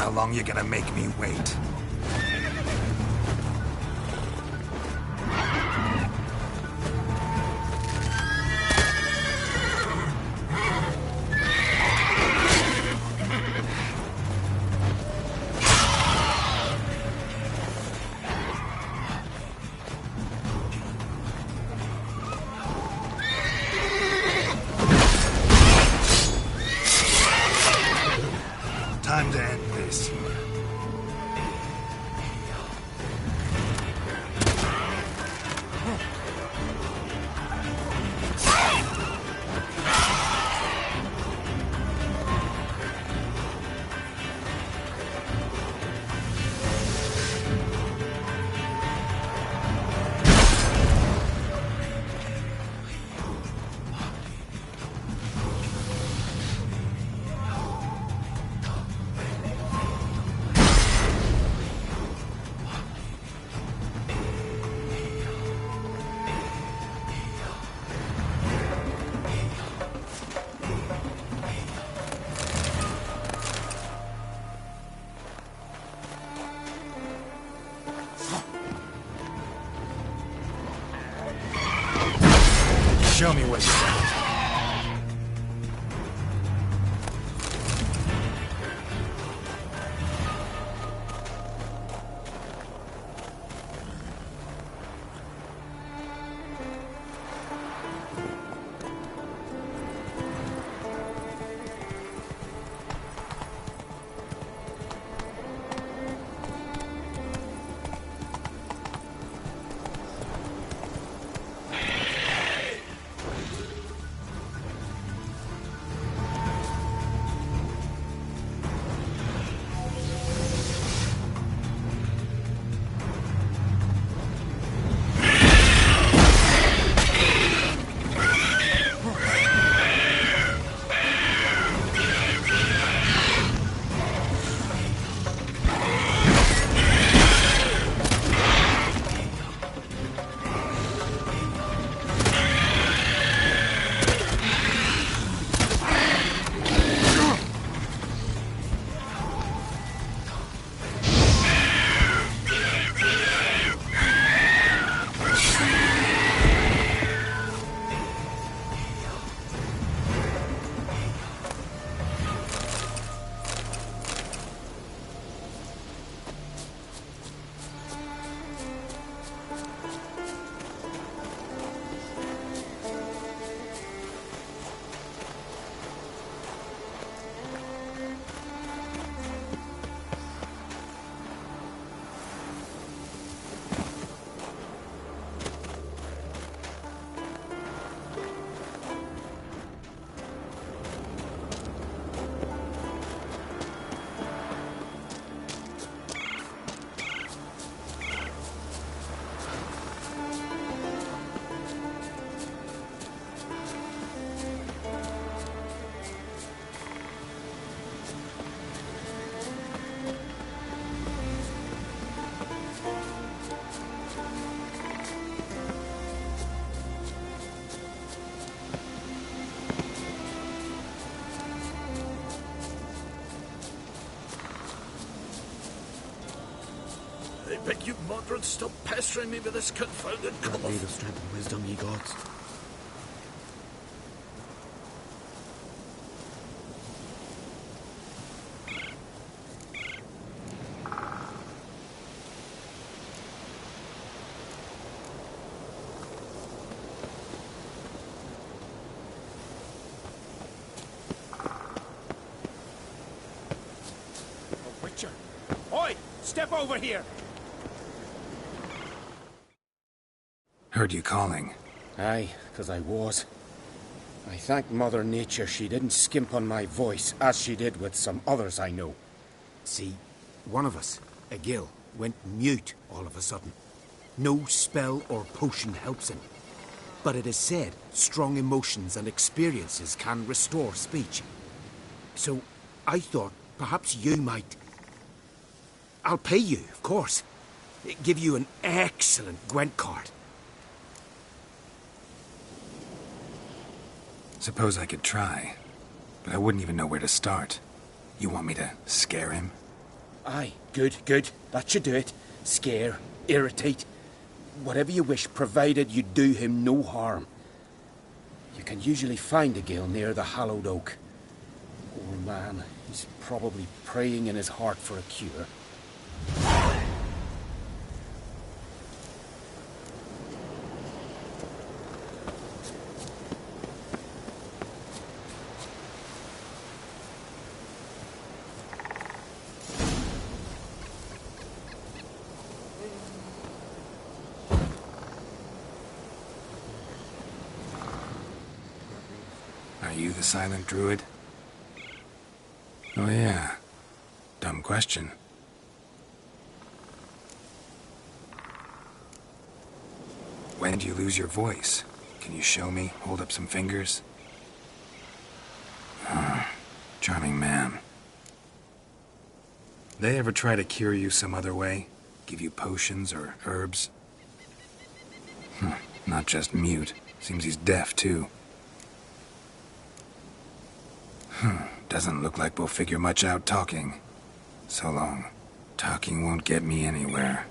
how long you gonna make me wait? Time to end this. Show me what you're at. I beg you, Modred, stop pestering me with this confounded cough. May the strength and wisdom, ye gods. Witcher! Oi! Step over here! Heard you calling. Aye, 'cause I was. I thank Mother Nature she didn't skimp on my voice, as she did with some others I know. See, one of us, a gill, went mute all of a sudden. No spell or potion helps him. But it is said strong emotions and experiences can restore speech. So I thought perhaps you might... I'll pay you, of course. Give you an excellent Gwent card. Suppose I could try, but I wouldn't even know where to start. You want me to scare him? Aye, good, good. That should do it. Scare, irritate, whatever you wish, provided you do him no harm. You can usually find a gill near the hallowed oak. Poor man, he's probably praying in his heart for a cure. Are you the silent druid? Oh yeah. Dumb question. When did you lose your voice? Can you show me? Hold up some fingers? Charming man. They ever try to cure you some other way? Give you potions or herbs? Not just mute. Seems he's deaf, too. Doesn't look like we'll figure much out talking. So long. Talking won't get me anywhere.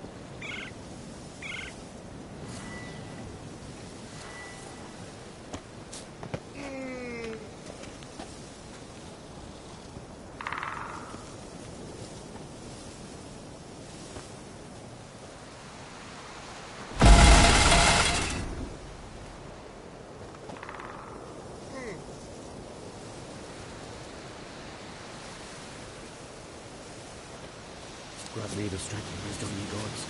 Gravely distracting these dummy gods.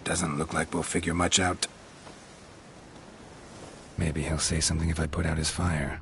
Doesn't look like we'll figure much out. Maybe he'll say something if I put out his fire.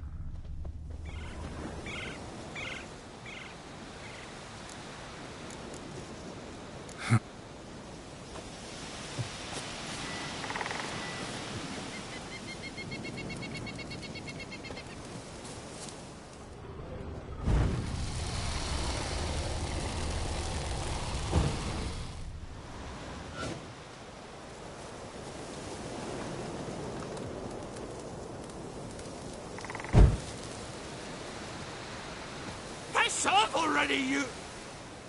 Piss off already, you...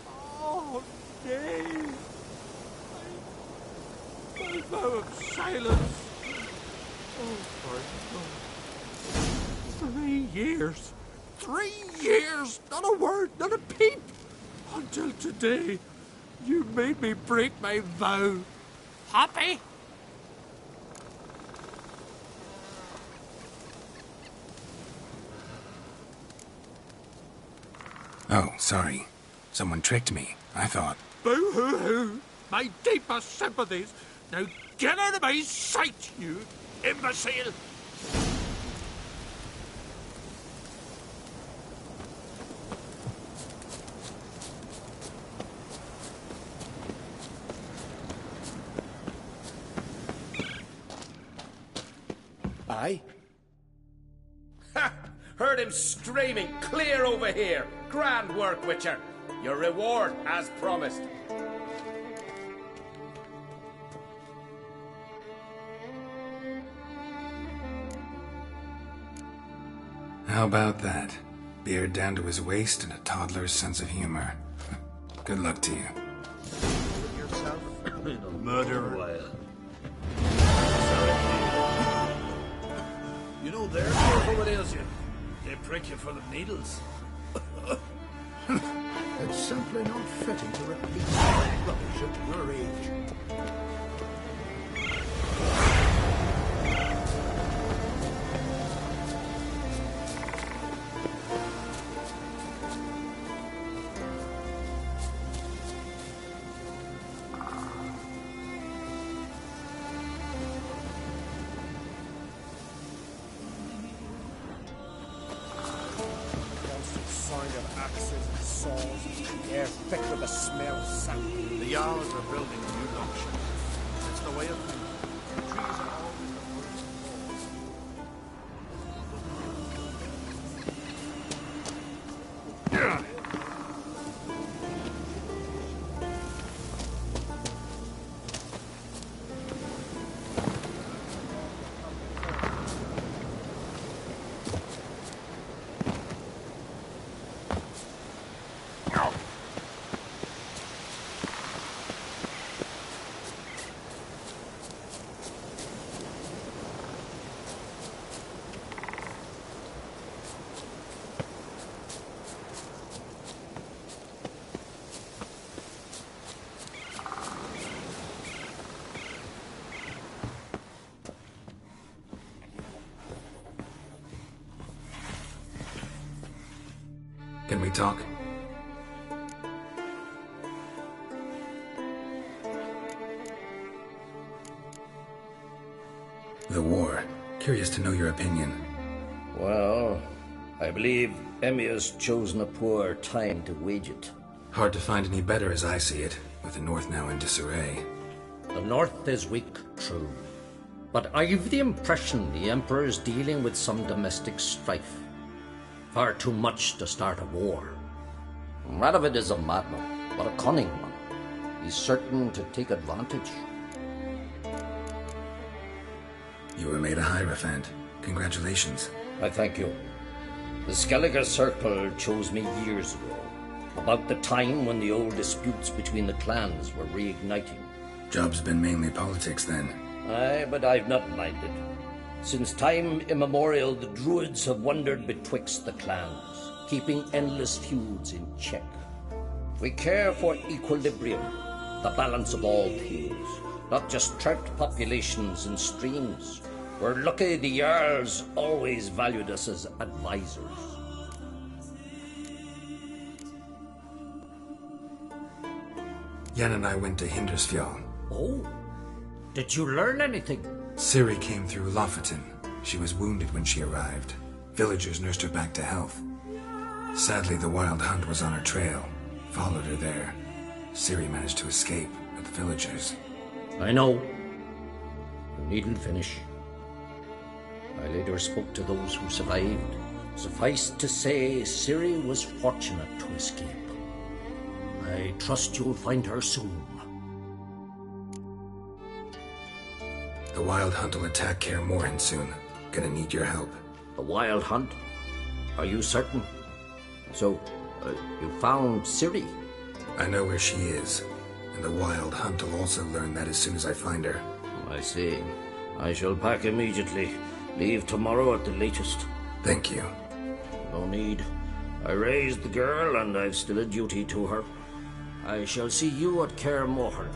Oh, nay. My vow of silence. Oh, for God. 3 years. 3 years! Not a word, not a peep! Until today, you made me break my vow. Happy? Oh, sorry. Someone tricked me. I thought... Boo-hoo-hoo! My deepest sympathies. Now get out of my sight, you imbecile! Aye? Ha! Heard him screaming, clear over here. Grand work, Witcher. Your reward, as promised. How about that? Beard down to his waist and a toddler's sense of humor. Good luck to you. Murderer. You know they're careful what ails you. They prick you full of needles. It's simply not fitting to repeat such rubbish at your age. Sign of axes and saws. They're fit for the smell of sand. The Jarls are building a new longships. It's the way of things. The trees are always Can we talk? The war. Curious to know your opinion. Well, I believe Emmir's chosen a poor time to wage it. Hard to find any better as I see it, with the North now in disarray. The North is weak, true. But I've the impression the Emperor is dealing with some domestic strife. Far too much to start a war. Radovid is a madman, but a cunning one. He's certain to take advantage. You were made a Hierophant. Congratulations. I thank you. The Skellige Circle chose me years ago, about the time when the old disputes between the clans were reigniting. Job's been mainly politics then. Aye, but I've not minded. Since time immemorial, the Druids have wandered betwixt the clans, keeping endless feuds in check. We care for equilibrium, the balance of all things, not just trout populations and streams. We're lucky the Jarls always valued us as advisors. Jan and I went to Hindersfjall. Oh, did you learn anything? Ciri came through Lofoten. She was wounded when she arrived. Villagers nursed her back to health. Sadly, the Wild Hunt was on her trail. Followed her there. Ciri managed to escape, but the villagers... I know. You needn't finish. I later spoke to those who survived. Suffice to say, Ciri was fortunate to escape. I trust you'll find her soon. The Wild Hunt will attack Kaer Morhen soon. Gonna need your help. The Wild Hunt? Are you certain? So, you found Ciri? I know where she is. And the Wild Hunt will also learn that as soon as I find her. I see. I shall pack immediately. Leave tomorrow at the latest. Thank you. No need. I raised the girl, and I've still a duty to her. I shall see you at Kaer Morhen.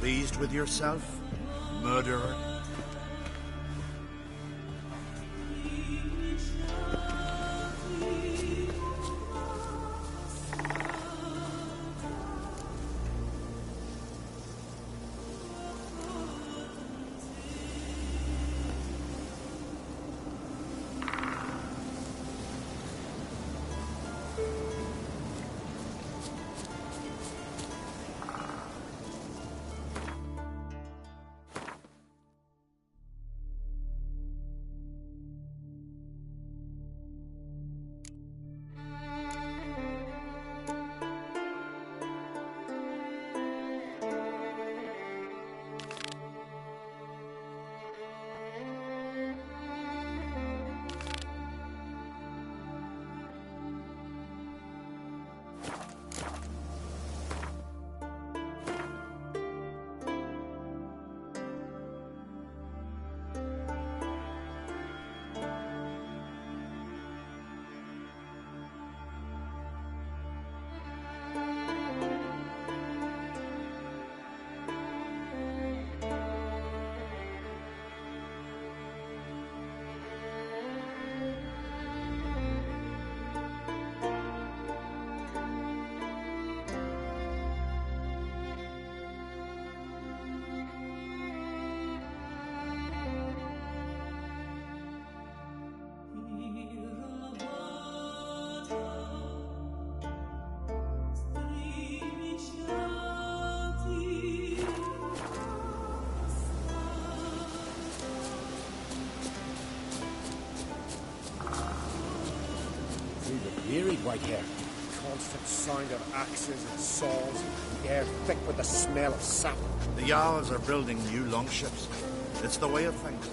Pleased with yourself, murderer? white hair. Constant sound of axes and saws, the air thick with the smell of sap. The Jarls are building new longships. It's the way of things.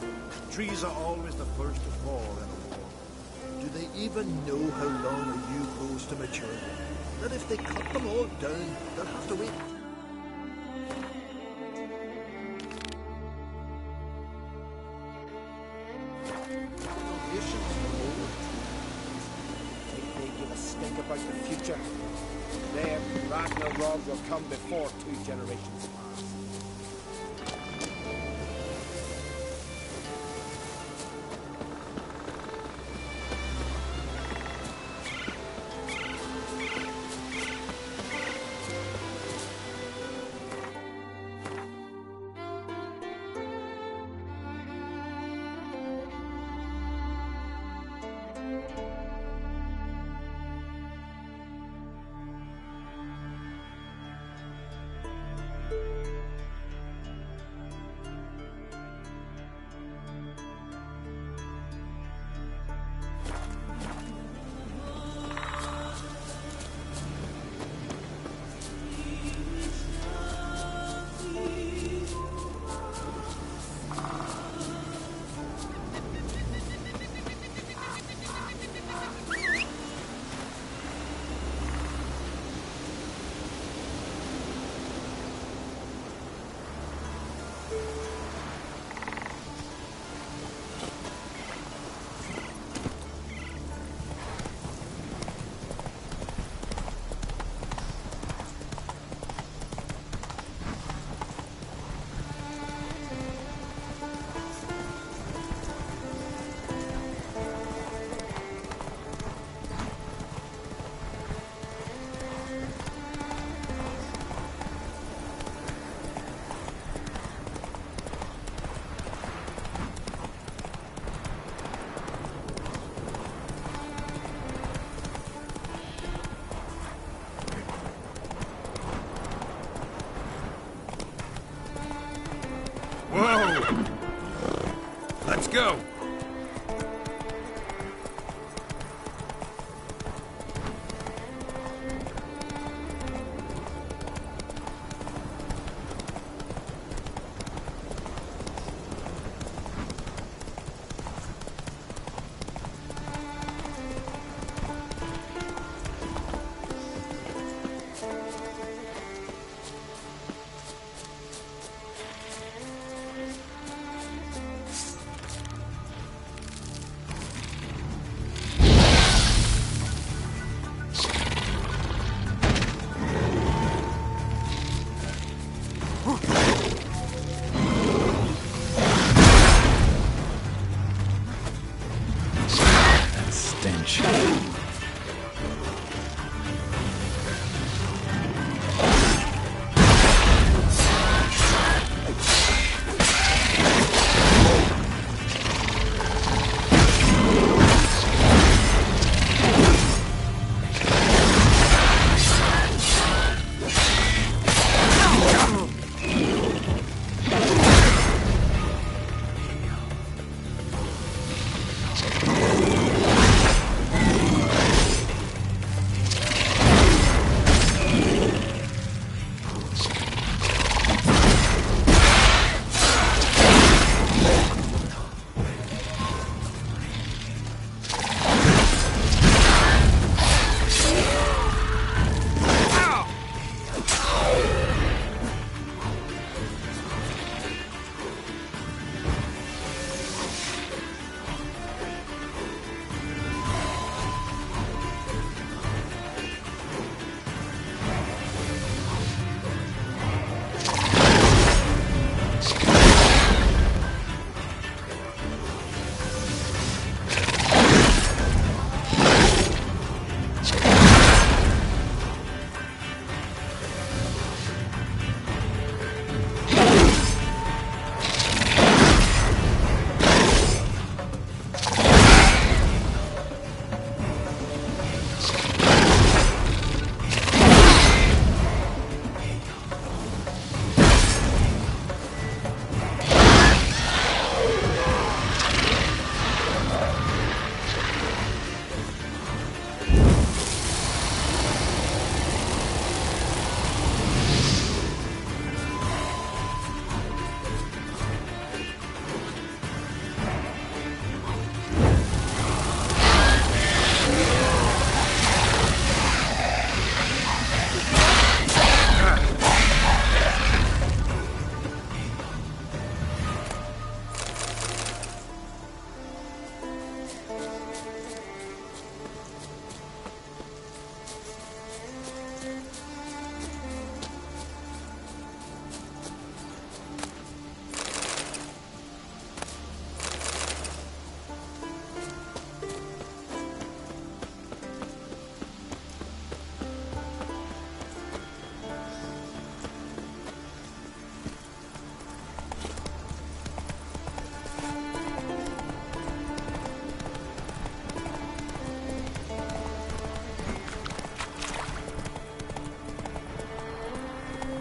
Trees are always the first to fall in a war. Do they even know how long a yew grows to maturity? That if they cut them all down, they'll have to wait. They give a stink about the future. Their Ragnarok will come before 2 generations pass. Whoa! Let's go!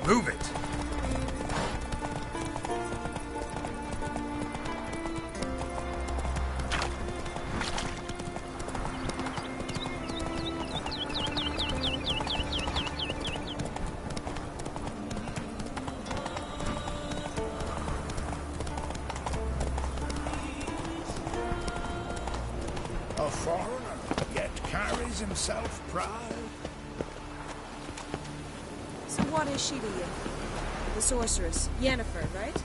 Move it! A foreigner, yet carries himself proud. So what is she to you? The sorceress. Yennefer, right?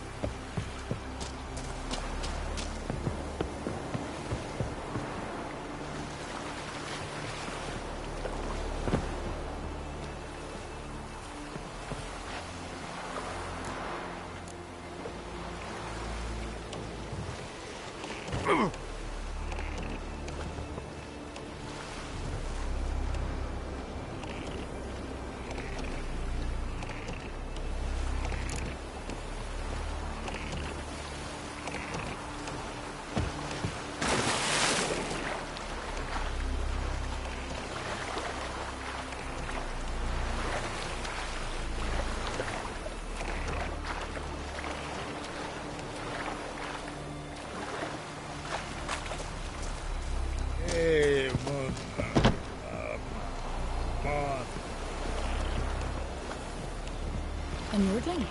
A nerdling?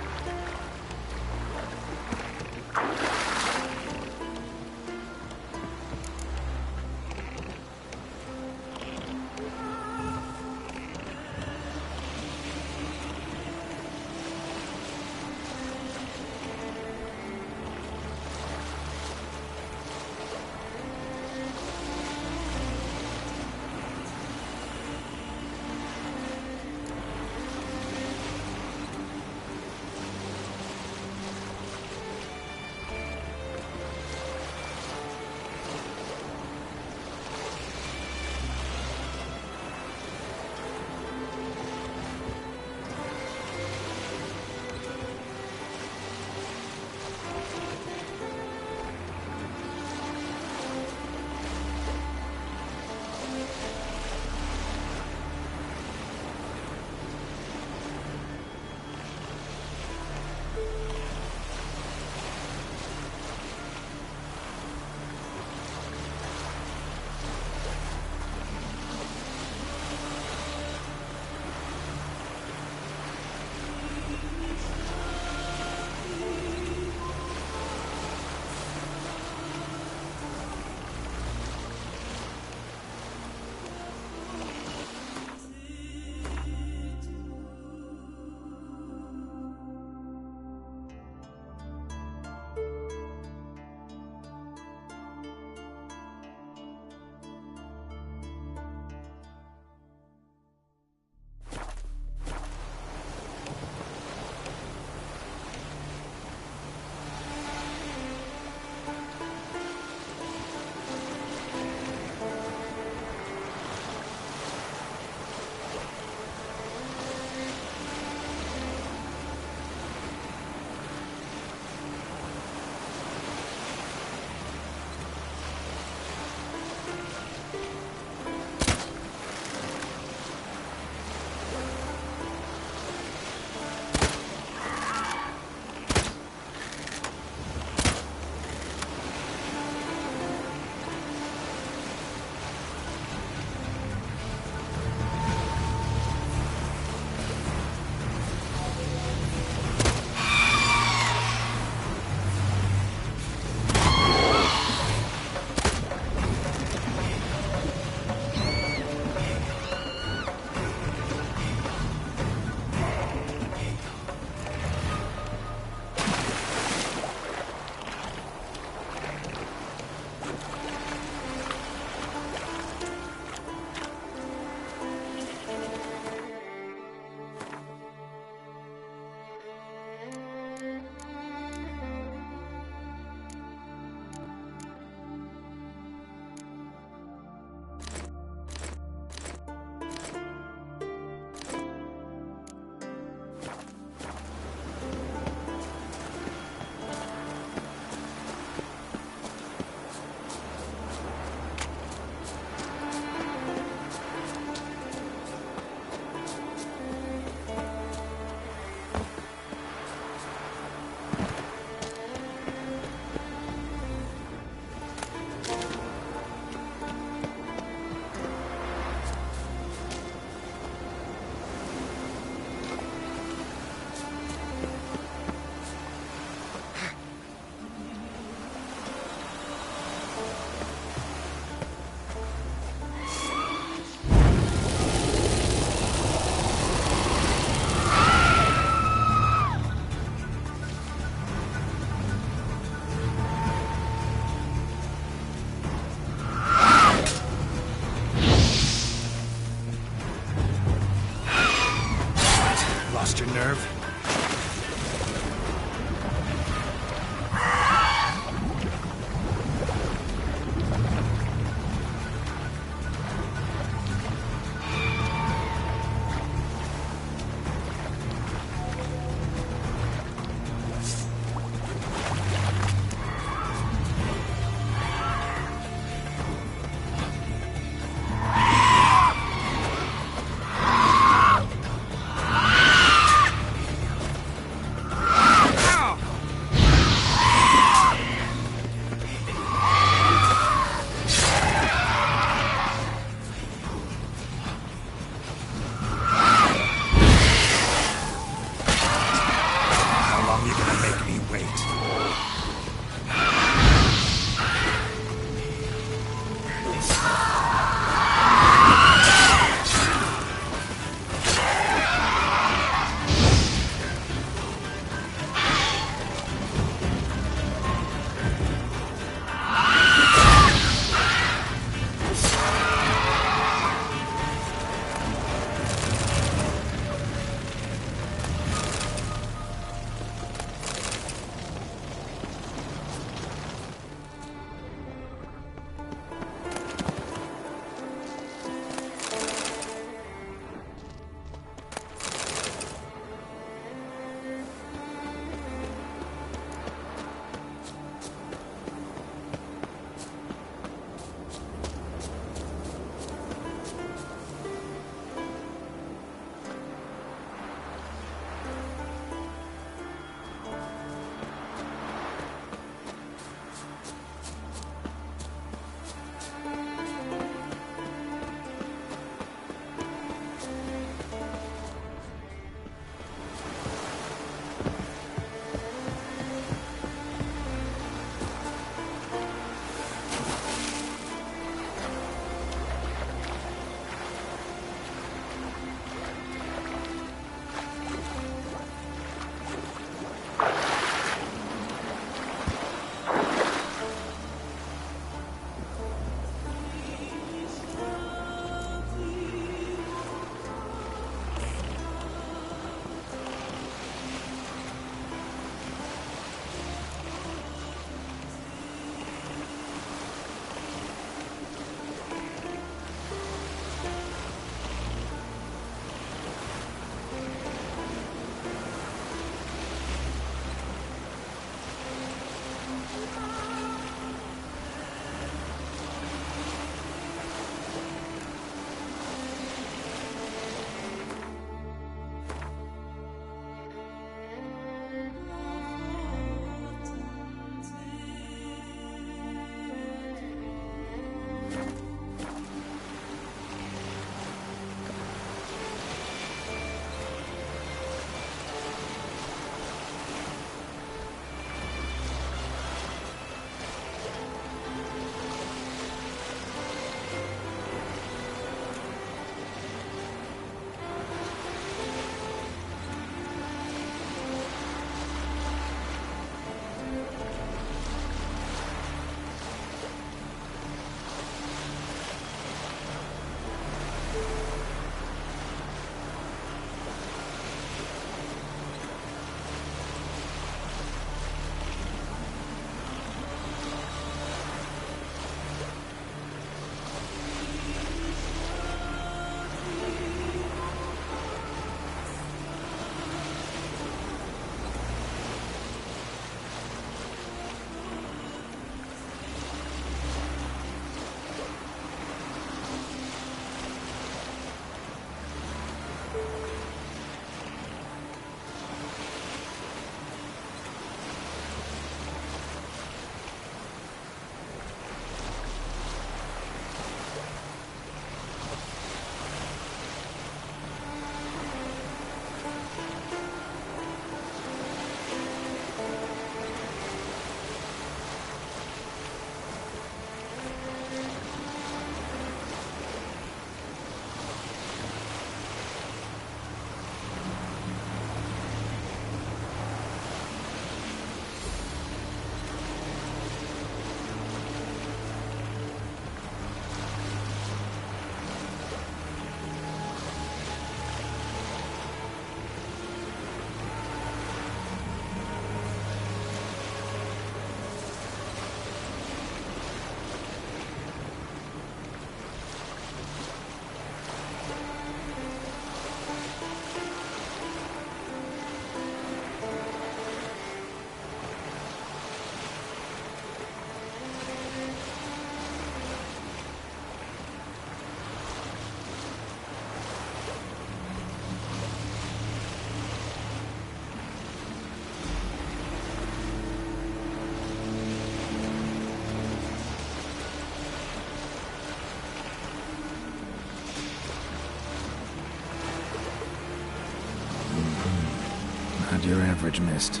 not your average mist.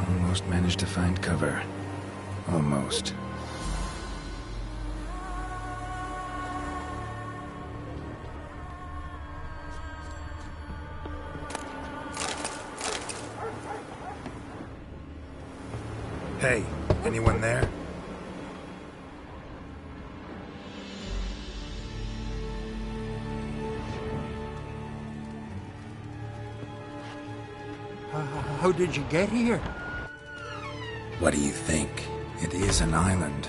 Almost managed to find cover. Almost. Hey, anyone there? How did you get here? What do you think? It is an island.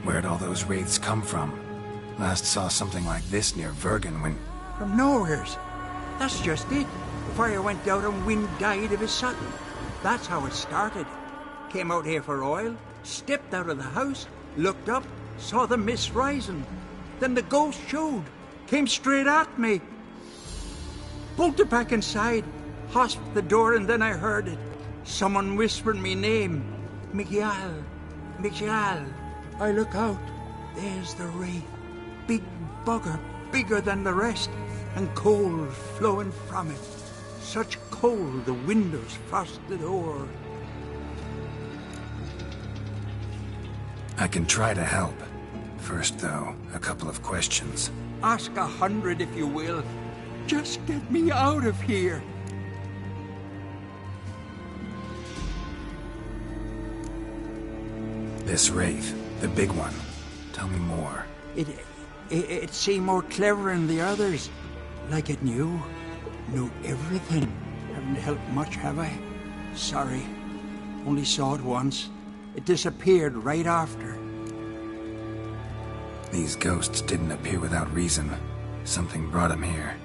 Where'd all those wraiths come from? Last saw something like this near Vergen when... From nowheres. That's just it. The fire went out and Wind died of his sudden. That's how it started. Came out here for oil, stepped out of the house, looked up, saw the mist rising. Then the ghost showed, came straight at me. Bolted back inside, hosped the door, and then I heard it. Someone whispering me name. Miguel. Miguel. I look out. There's the wraith. Big bugger, bigger than the rest, and coal flowing from it. Such cold the windows frosted o'er. I can try to help. First, though, a couple of questions. Ask 100 if you will. Just get me out of here. This wraith, the big one. Tell me more. It seemed more clever than the others. Like it knew everything. Haven't helped much, have I? Sorry. Only saw it once. It disappeared right after. These ghosts didn't appear without reason. Something brought them here.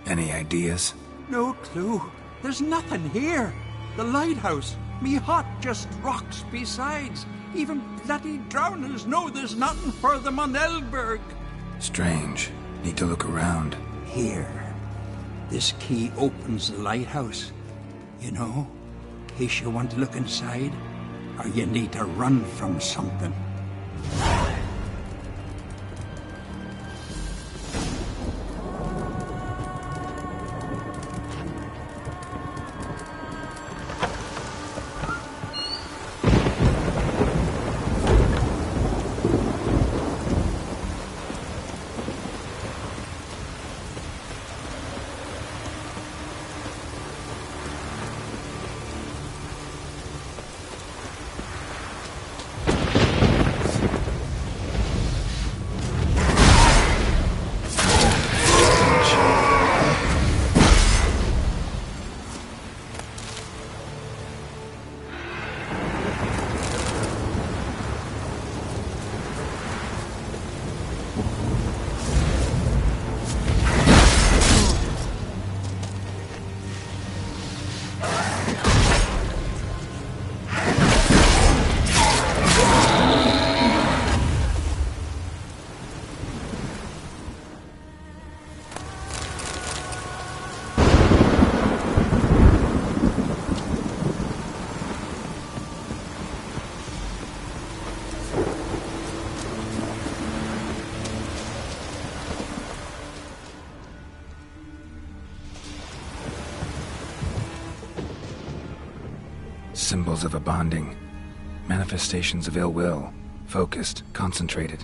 Any ideas? No clue. There's nothing here. The lighthouse, me hut just rocks besides. Even bloody drowners know there's nothing for them on Elberg. Strange. Need to look around. Here. This key opens the lighthouse. You know, in case you want to look inside, or you need to run from something. Symbols of a bonding. Manifestations of ill will. Focused, concentrated.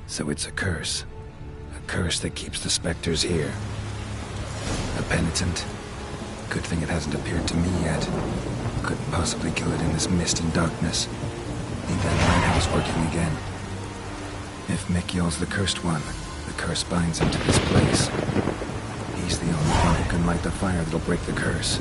So it's a curse. A curse that keeps the specters here. A penitent. Good thing it hasn't appeared to me yet. Couldn't possibly kill it in this mist and darkness. Need that lighthouse working again. If Mekyol's the cursed one, the curse binds him to this place. He's the only one who can light the fire that'll break the curse.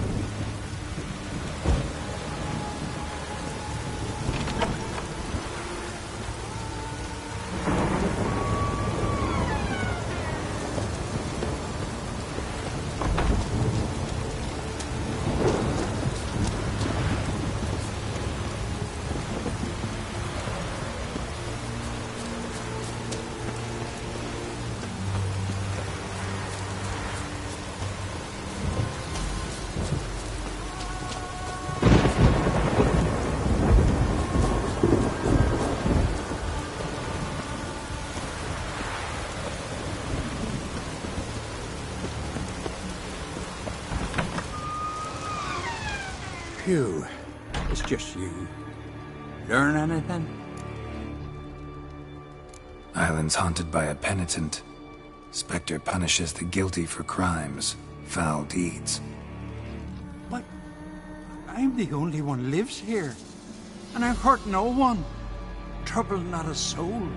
Phew, it's just you. Learn anything? Island's haunted by a penitent. Spectre punishes the guilty for crimes, foul deeds. But I'm the only one lives here, and I've hurt no one. Trouble not a soul.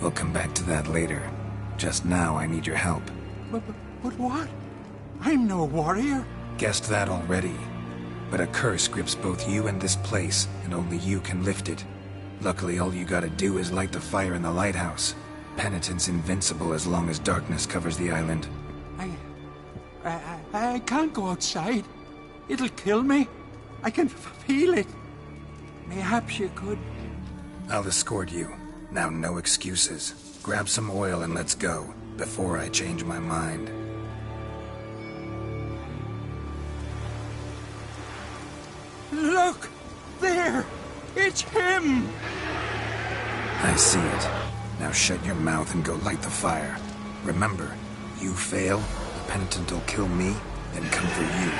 We'll come back to that later. Just now I need your help. But what? I'm no warrior. Guessed that already. But a curse grips both you and this place, and only you can lift it. Luckily, all you gotta do is light the fire in the lighthouse. Penitent's invincible as long as darkness covers the island. I can't go outside. It'll kill me. I can feel it. Mayhaps you could. I'll escort you. Now, no excuses. Grab some oil and let's go, before I change my mind. Look! There! It's him! I see it. Now shut your mouth and go light the fire. Remember, you fail, the penitent will kill me, then come for you.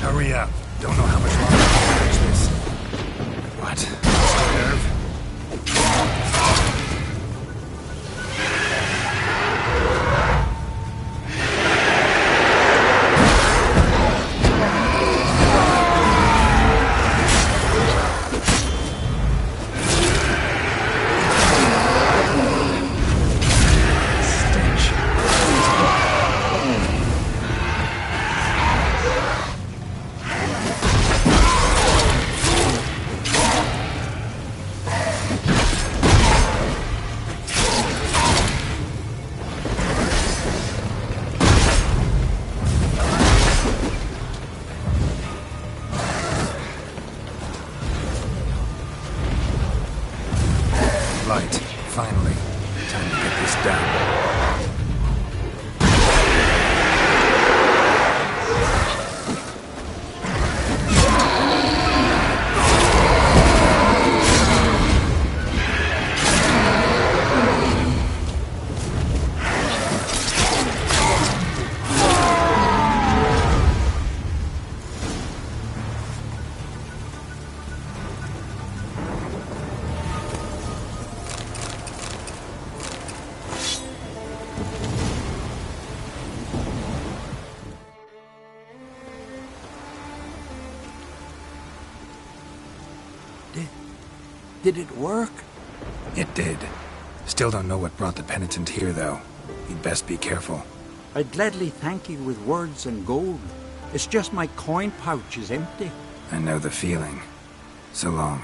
Hurry up. Don't know how much longer I can manage this. What? Lost a nerve? Did it work? It did. Still don't know what brought the penitent here, though. You'd best be careful. I'd gladly thank you with words and gold. It's just my coin pouch is empty. I know the feeling. So long.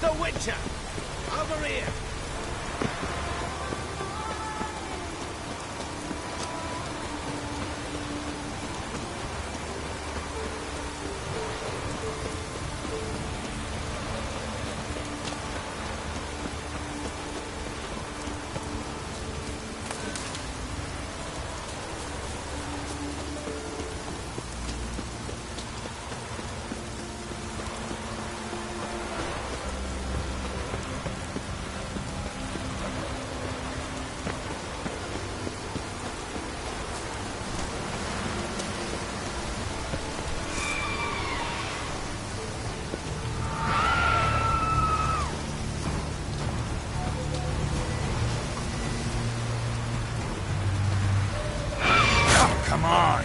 Master Witcher! Over here! Come on!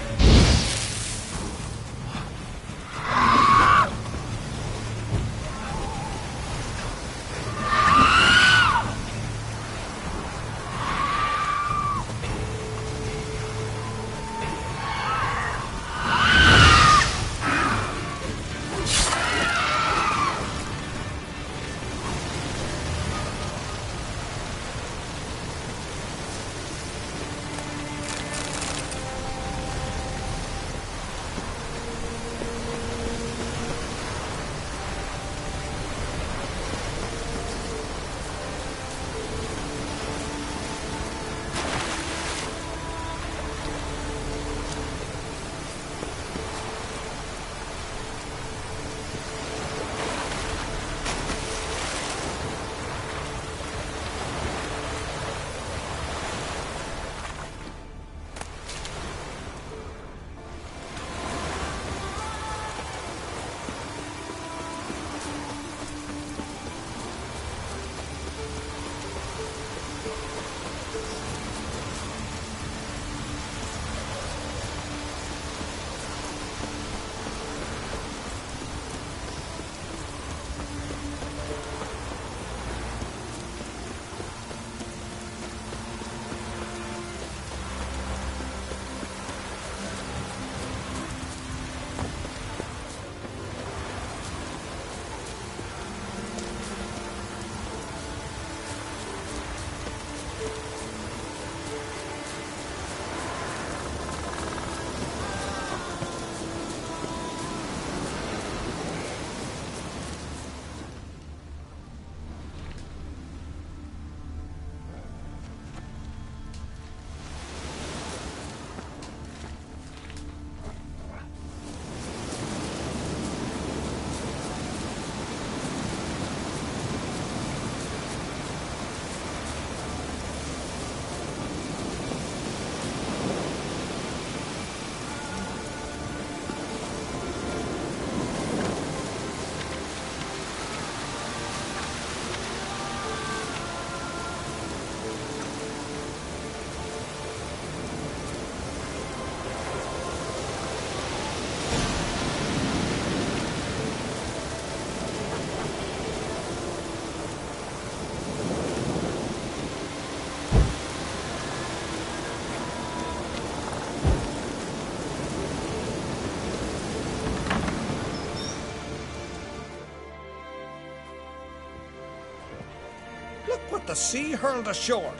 the sea hurled ashore.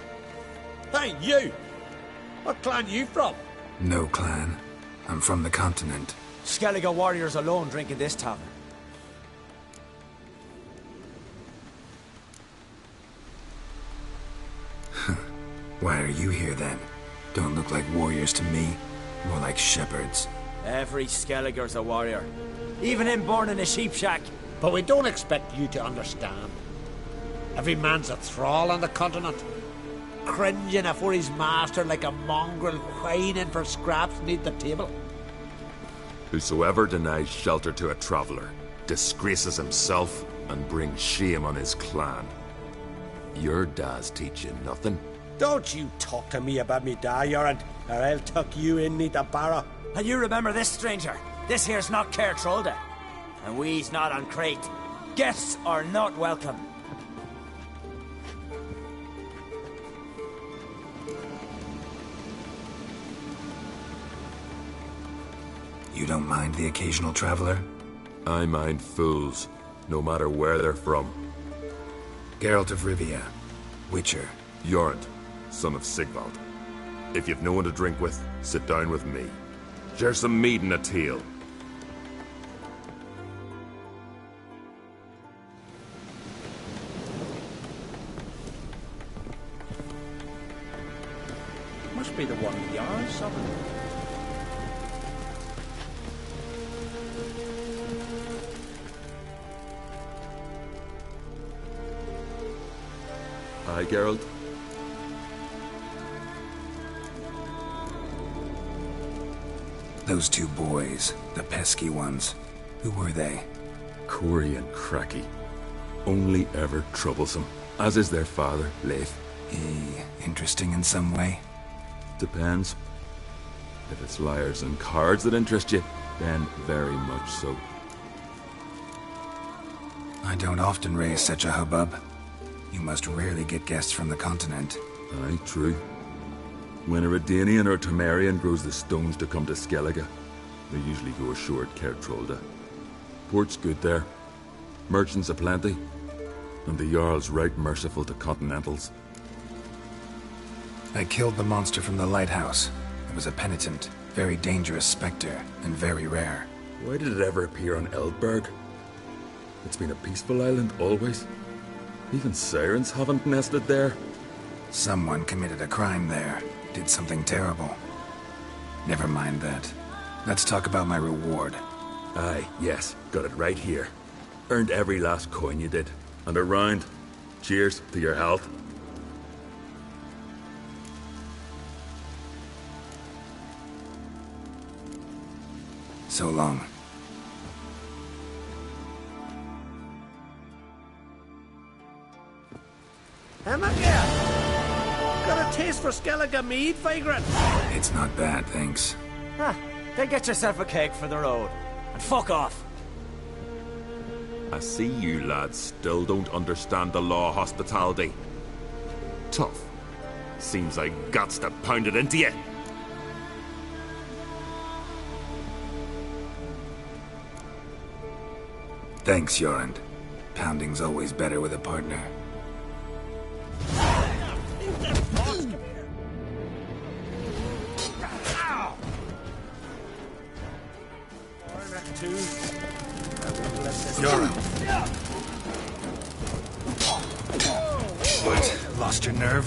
Hey, you! What clan you from? No clan. I'm from the continent. Skellige warriors alone drink in this tavern. Why are you here then? Don't look like warriors to me. More like shepherds. Every Skellige's a warrior. Even him born in a sheep shack. But we don't expect you to understand. Every man's a thrall on the continent, cringing afore his master like a mongrel whining for scraps neath the table. Whosoever denies shelter to a traveller disgraces himself and brings shame on his clan. Your da's teach you nothing. Don't you talk to me about me da, Yoran, or I'll tuck you in neath the barrow. And you remember this, stranger? This here's not Caer Trolde. And we's not on Crete. Guests are not welcome. You don't mind the occasional traveler? I mind fools, no matter where they're from. Geralt of Rivia, Witcher. Jorund, son of Sigvald. If you've no one to drink with, sit down with me. Share some mead and a tale. Must be the one we are, something. Aye, Geralt. Those two boys, the pesky ones, who were they? Corey and Cracky. Only ever troublesome, as is their father, Leif. He interesting in some way? Depends. If it's liars and cards that interest you, then very much so. I don't often raise such a hubbub. You must rarely get guests from the continent. Aye, true. When a Redanian or Temerian grows the stones to come to Skellige, they usually go ashore at Caer Trolde. Port's good there. Merchants aplenty. And the Jarl's right merciful to continentals. I killed the monster from the lighthouse. It was a penitent, very dangerous spectre, and very rare. Why did it ever appear on Eldberg? It's been a peaceful island always. Even sirens haven't nested there. Someone committed a crime there. Did something terrible. Never mind that. Let's talk about my reward. Aye, yes. Got it right here. Earned every last coin you did. And a round. Cheers to your health. So long. Emma, yeah. Got a taste for Skellige mead, vagrant? It's not bad, thanks. Then get yourself a cake for the road. And fuck off. I see you lads still don't understand the law of hospitality. Tough. Seems like guts to pound it into you. Thanks, Jorund. Pounding's always better with a partner. What? Lost your nerve?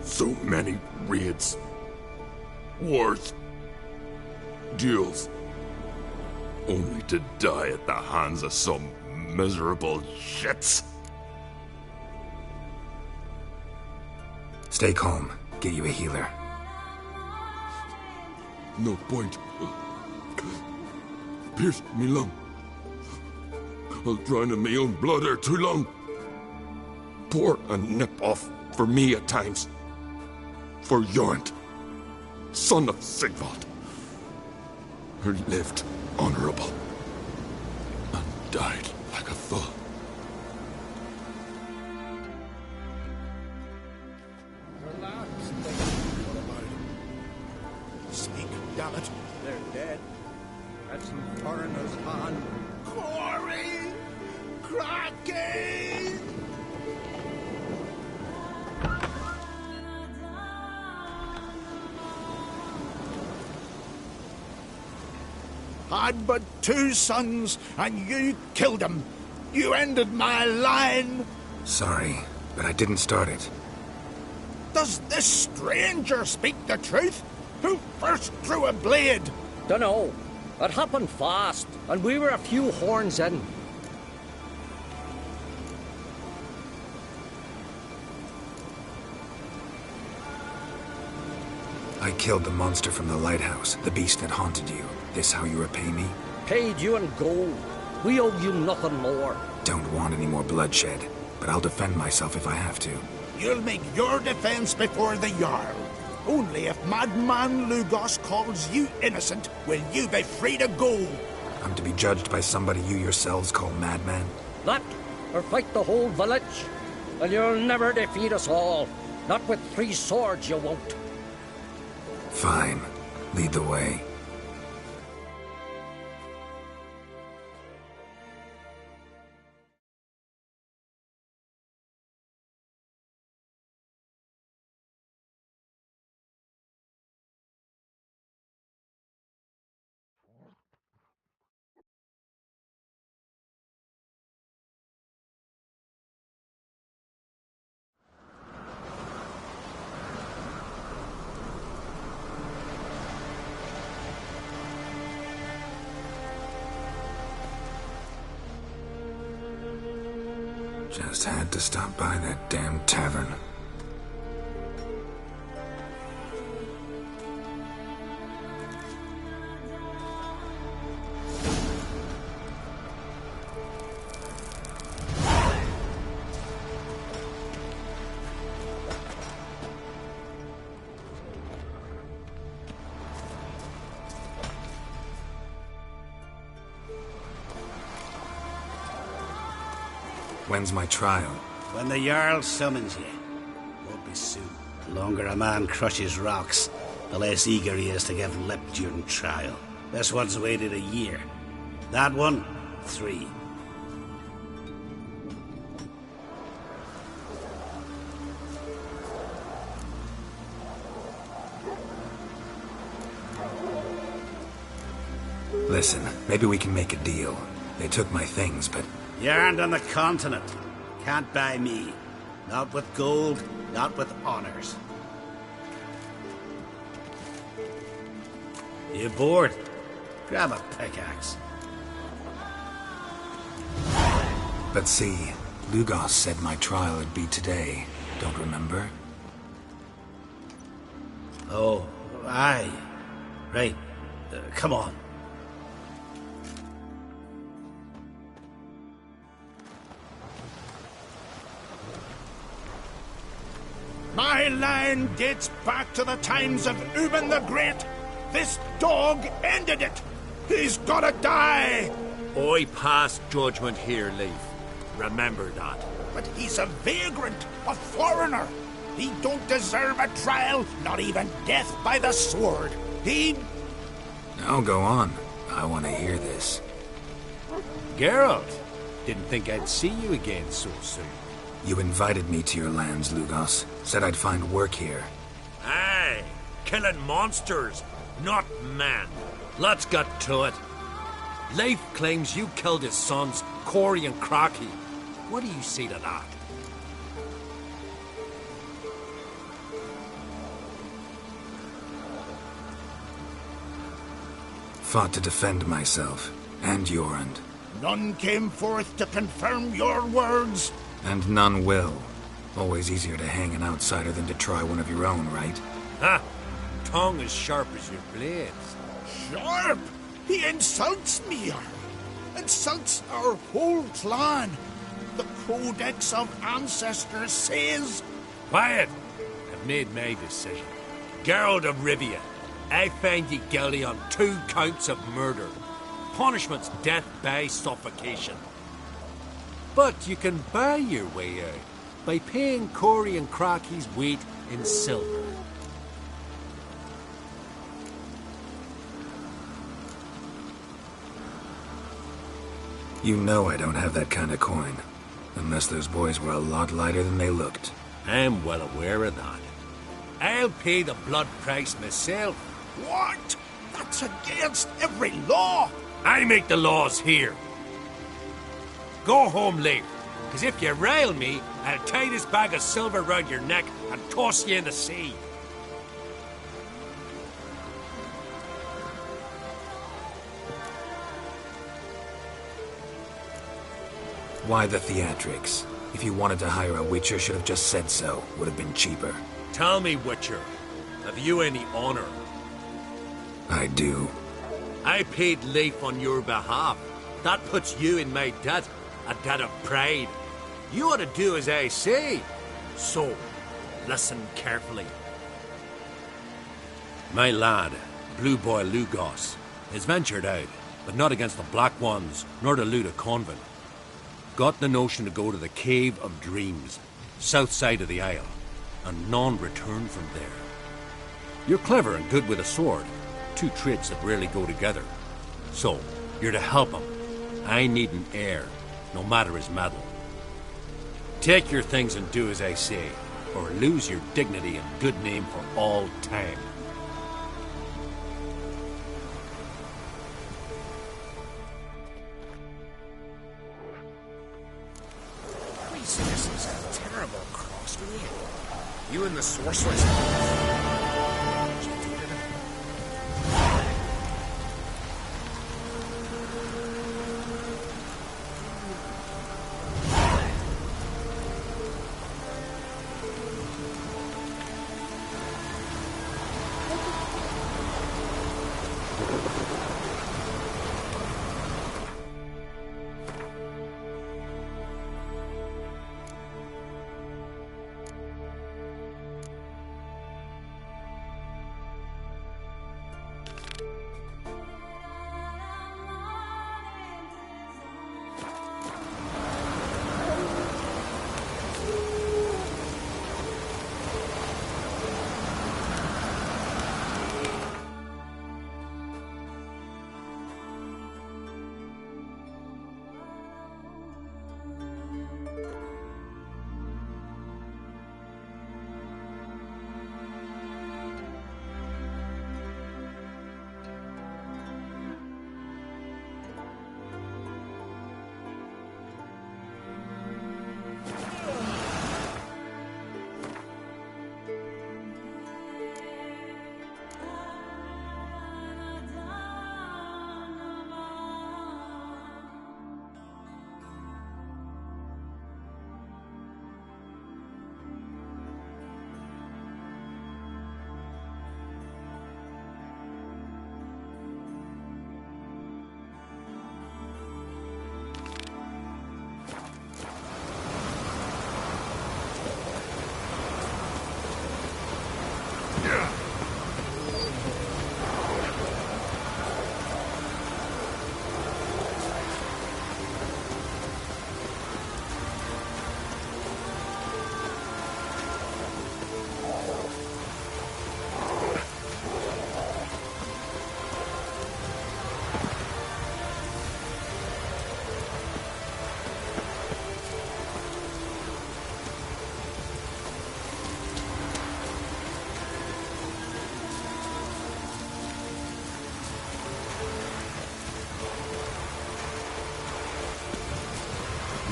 So many raids, wars, duels, only to die at the hands of some miserable shits. Stay calm. Get you a healer. No point. Pierced me lung. I'll drown in my own blood ere too long. Pour a nip off for me at times. For Jorund, son of Sigvald, who lived honorable and died like a fool. damn it. They're dead. At some foreigner's hand. Quarry! Cracky! I'd but 2 sons, and you killed them. You ended my line. Sorry, but I didn't start it. Does this stranger speak the truth? Who first drew a blade? Dunno. It happened fast, and we were a few horns in. I killed the monster from the lighthouse, the beast that haunted you. This how you repay me? Paid you in gold. We owe you nothing more. Don't want any more bloodshed, but I'll defend myself if I have to. You'll make your defense before the Jarl. Only if Madman Lugos calls you innocent will you be free to go. I'm to be judged by somebody you yourselves call madman? That, or fight the whole village. And you'll never defeat us all. Not with 3 swords, you won't. Fine. Lead the way. Just had to stop by that damn tavern. When's my trial? When the Jarl summons you. Won't be soon. The longer a man crushes rocks, the less eager he is to give lip during trial. This one's waited a year. That one, 3. Listen, maybe we can make a deal. They took my things, but... You aren't on the continent. Can't buy me. Not with gold, not with honors. You bored? Grab a pickaxe. But see, Lugos said my trial would be today. Don't remember? Oh, aye. Right. Come on. My line dates back to the times of Ubin the Great. This dog ended it. He's gotta die. I pass judgment here, Leif. Remember that. But he's a vagrant, a foreigner. He don't deserve a trial, not even death by the sword. He... Now go on. I want to hear this. Geralt, didn't think I'd see you again so soon. You invited me to your lands, Lugos. Said I'd find work here. Aye, killing monsters, not man. Let's get to it. Leif claims you killed his sons, Corey and Crocky. What do you say to that? Fought to defend myself, and Jorund. None came forth to confirm your words. And none will. Always easier to hang an outsider than to try one of your own, right? Ha! Tongue as sharp as your blades. Sharp? He insults me, insults our whole clan. The Codex of Ancestors says... Quiet! I've made my decision. Geralt of Rivia, I find you guilty on 2 counts of murder. Punishment's death by suffocation. But you can buy your way out by paying Corey and Crocky's weight in silver. You know I don't have that kind of coin. Unless those boys were a lot lighter than they looked. I'm well aware of that. I'll pay the blood price myself. What? That's against every law. I make the laws here. Go home, Leif, because if you rile me, I'll tie this bag of silver round your neck and toss you in the sea. Why the theatrics? If you wanted to hire a Witcher, should have just said so. Would have been cheaper. Tell me, Witcher, have you any honor? I do. I paid Leif on your behalf. That puts you in my debt, a debt of pride. You ought to do as I say. So, listen carefully. My lad, Blue Boy Lugos, has ventured out, but not against the Black Ones, nor to loot a convent. Got the notion to go to the Cave of Dreams, south side of the Isle, and none return from there. You're clever and good with a sword, two traits that rarely go together. So, you're to help him. I need an heir, no matter his mettle. Take your things and do as I say, or lose your dignity and good name for all time. This is a terrible cross for you. You and the sorceress.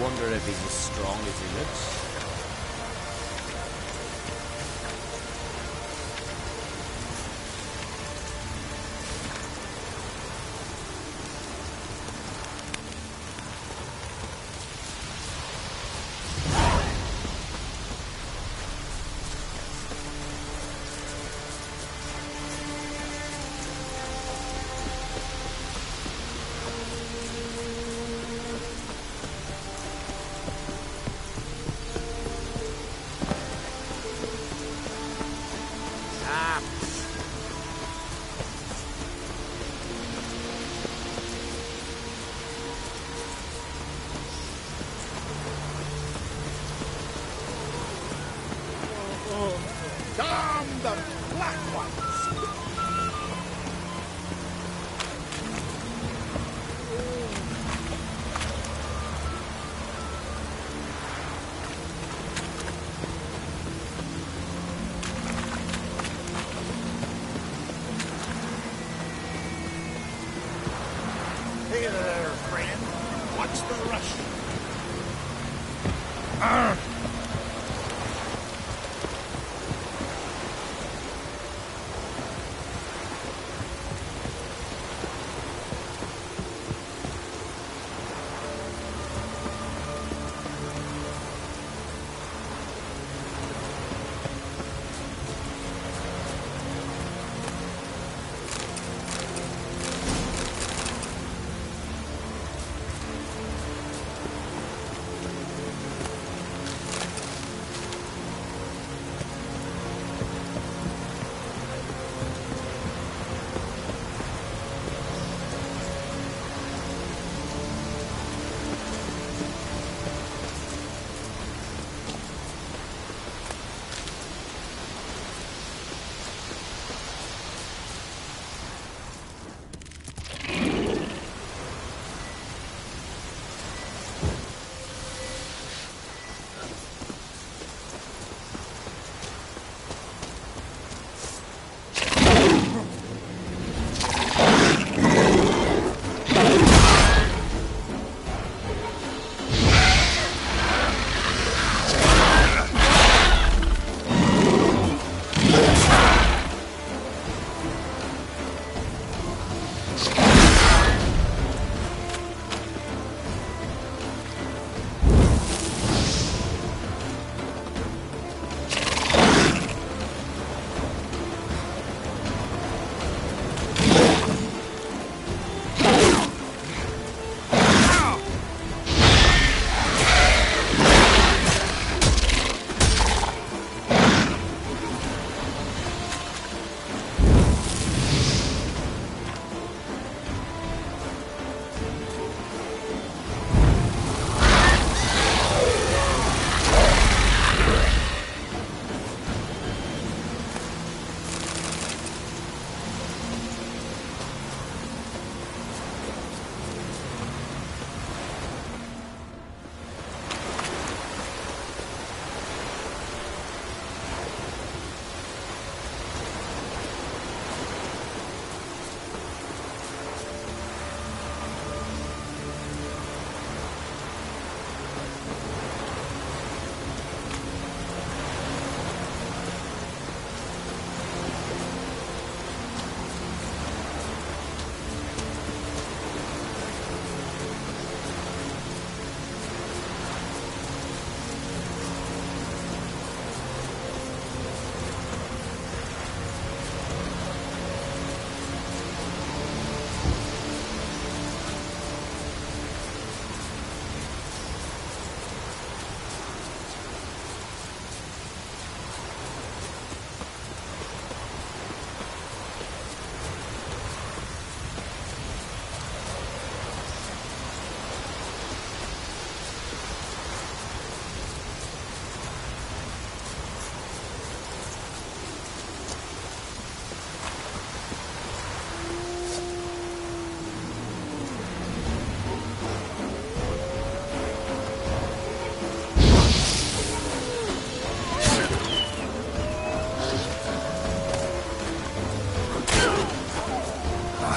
Wonder if he's as strong as he looks. Damn the Black Ones! What's the rush?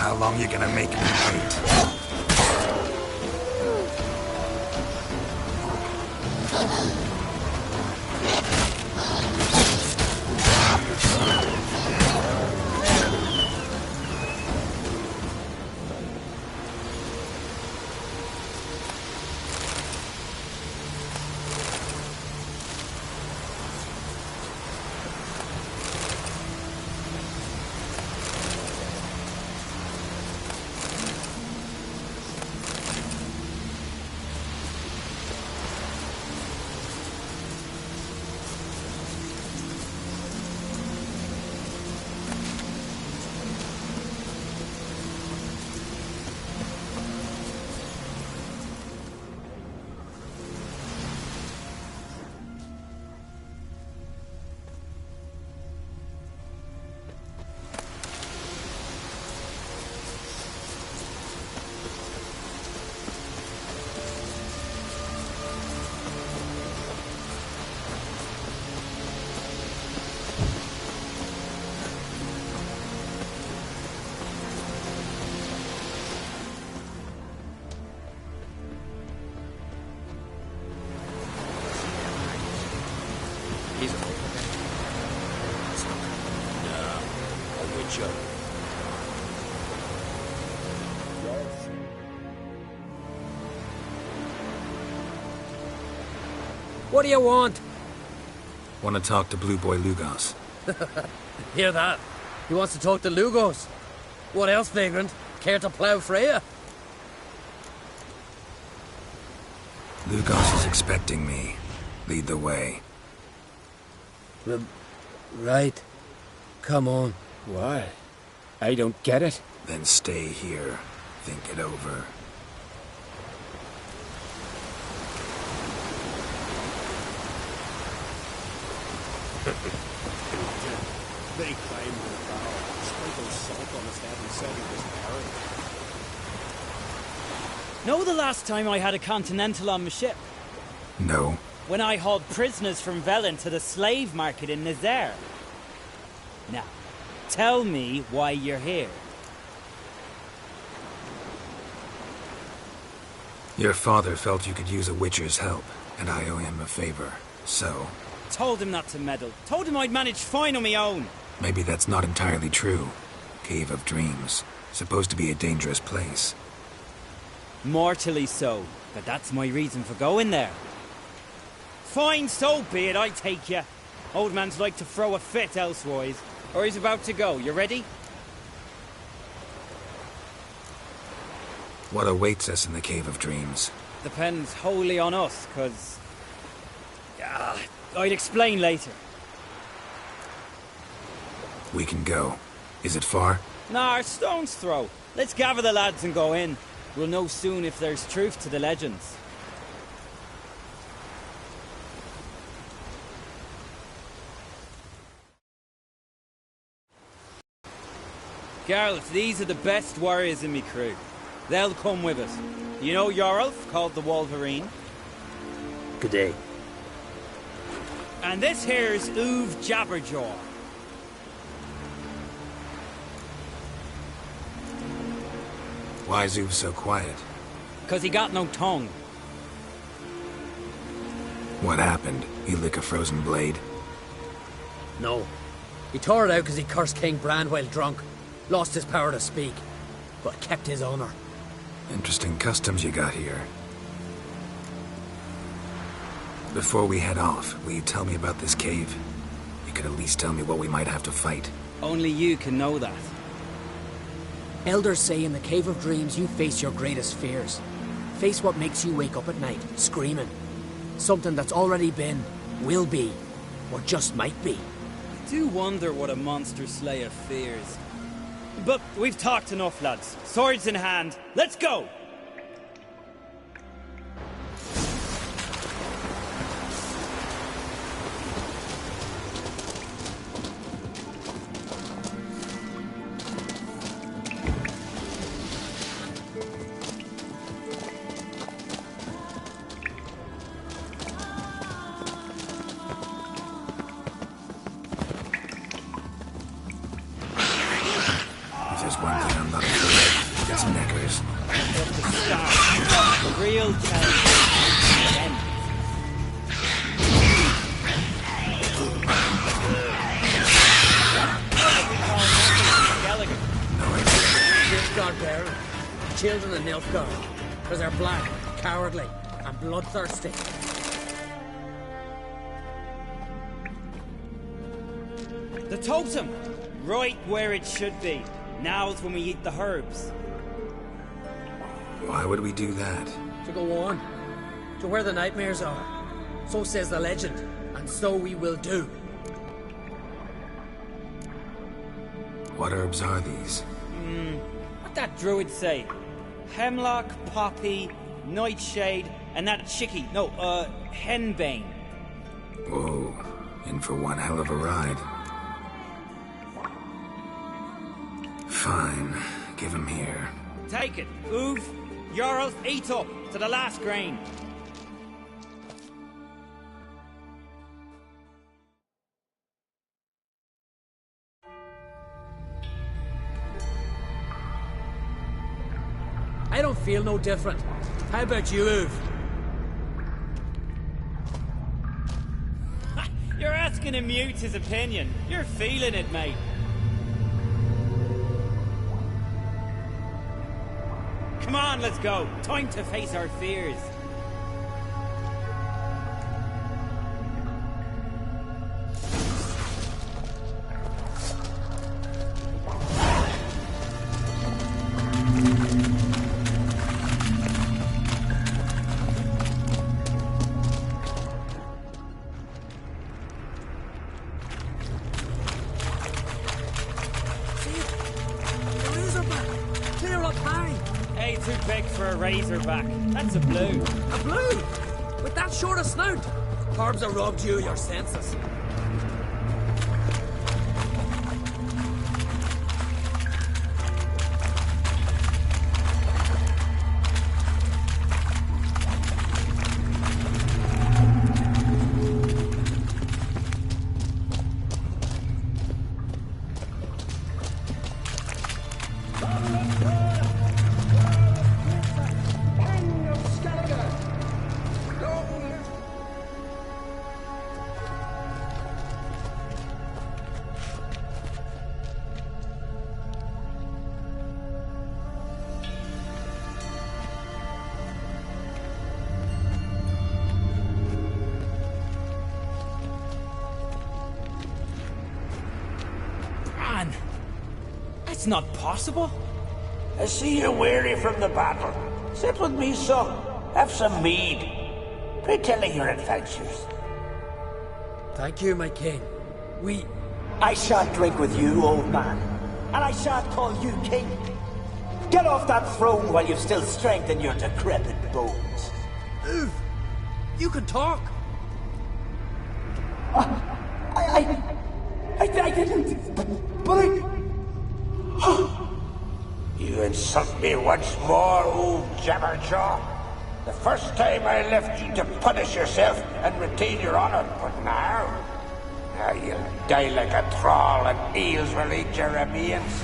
How long you gonna make me wait? Butcher. What do you want? Want to talk to Blue Boy Lugos. Hear that? He wants to talk to Lugos. What else, vagrant? Care to plough Freya? Lugos is expecting me. Lead the way. Right. Come on. Why? I don't get it. Then stay here. Think it over. They climbed the bow, sprinkled salt on his head and said he was buried. Know the last time I had a Continental on my ship? No. When I hauled prisoners from Velen to the slave market in Nazaire. Now, tell me why you're here. Your father felt you could use a Witcher's help, and I owe him a favor. So, Told him not to meddle. Told him I'd manage fine on my own. maybe that's not entirely true. Cave of Dreams. Supposed to be a dangerous place. Mortally so, but that's my reason for going there. Fine, so be it, I take you. Old man's like to throw a fit elsewise. Or he's about to go. You ready? What awaits us in the Cave of Dreams? Depends wholly on us, 'cause... I'd explain later. We can go. Is it far? Nah, stone's throw. Let's gather the lads and go in. We'll know soon if there's truth to the legends. Gareth, these are the best warriors in me crew. They'll come with us. You know Yorulf, called the Wolverine? Good day. And this here's Uve Jabberjaw. Why's Uve so quiet? 'Cause he got no tongue. What happened? He lick a frozen blade? No. He tore it out because he cursed King Bran while drunk. Lost his power to speak, but kept his honor. Interesting customs you got here. Before we head off, will you tell me about this cave? You could at least tell me what we might have to fight. Only you can know that. Elders say in the Cave of Dreams you face your greatest fears. Face what makes you wake up at night, screaming. Something that's already been, will be, or just might be. I do wonder what a monster slayer fears. But we've talked enough, lads. Swords in hand, let's go! If there's one thing I'm not afraid of, it's knackers. Just the start. The real challenge. End. Nilfgaard bearer. Children of Nilfgaard. Because they're black, cowardly, and bloodthirsty. The totem! Right where it should be. Now's when we eat the herbs. Why would we do that? To go on. To where the nightmares are. So says the legend. And so we will do. What herbs are these? What that druid say? Hemlock, poppy, nightshade, and that chicky. No, henbane. Whoa, in for one hell of a ride. Fine, give him here. Take it. Uve, Yorulf, eat up to the last grain. I don't feel no different. How about you, Uve? You're asking him mute his opinion. You're feeling it, mate. Come on, let's go. Time to face our fears. Razorback. That's a blue. A blue? With that short a snout? Carbs have robbed you of your senses. That's not possible. I see you're weary from the battle. Sit with me, son. Have some mead. Pray tell me your adventures. Thank you, my king. I shan't drink with you, old man. And I shan't call you king. Get off that throne while you've still strength in your decrepit bones. Oof! You can talk! I didn't. But You insult me once more, old Jabberjaw. The first time I left you to punish yourself and retain your honor, but now you'll die like a thrall and eels will eat your remains.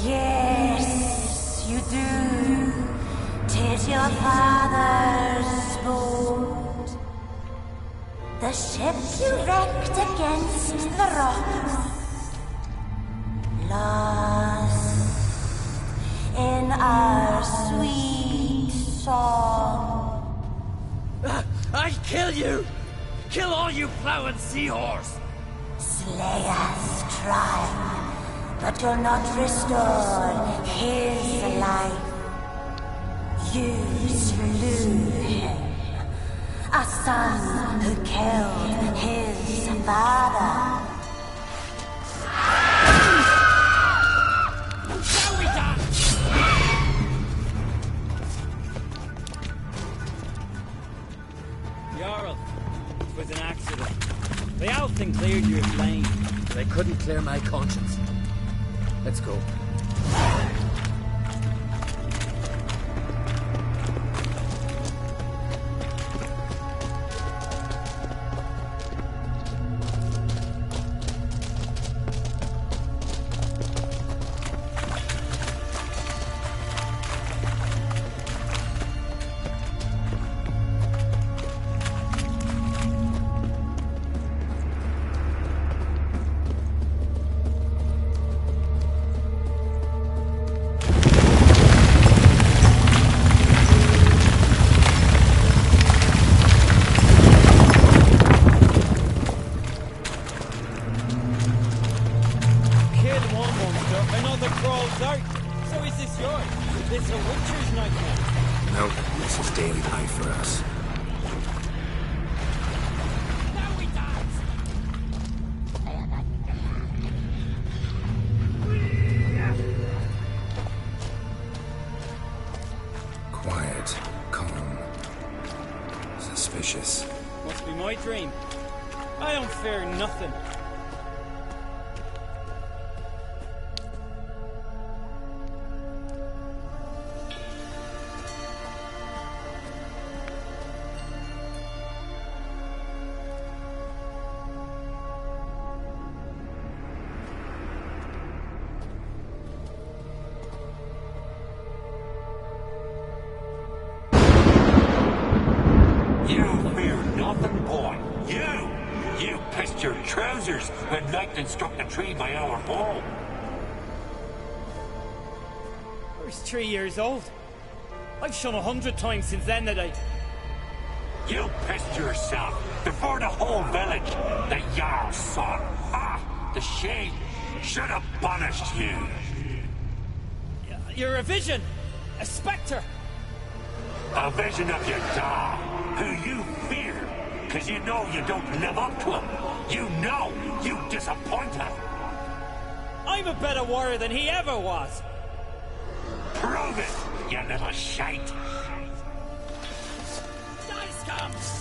Yes, you do. 'Tis your father's boat. The ship you wrecked against the rocks. Lost in our sweet song. I'll kill you! Kill all you plowing seahorse! Slay us, try, but you'll not restore his life. You slew him, a son who killed his father. Shall we done? Jarl, it was an accident. The Althing cleared your plane. They couldn't clear my conscience. Let's go. This is daily life for us. Quiet, calm, suspicious. Must be my dream. I don't fear nothing. When lightning struck the tree by our home. I was 3 years old. I've shone 100 times since then that I... You pissed yourself before the whole village. The Jarl's son. Ah, the shame should have punished you. You're a vision. A spectre. A vision of your dad, who you fear, because you know you don't live up to him. You know you disappoint him. I'm a better warrior than he ever was. Prove it, you little shite. Dice comes.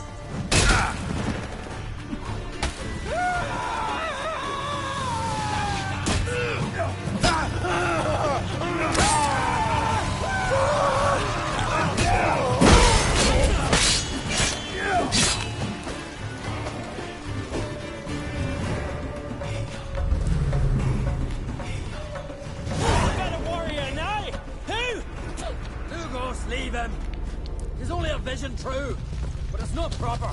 Leave him. He's only a vision true, but it's not proper.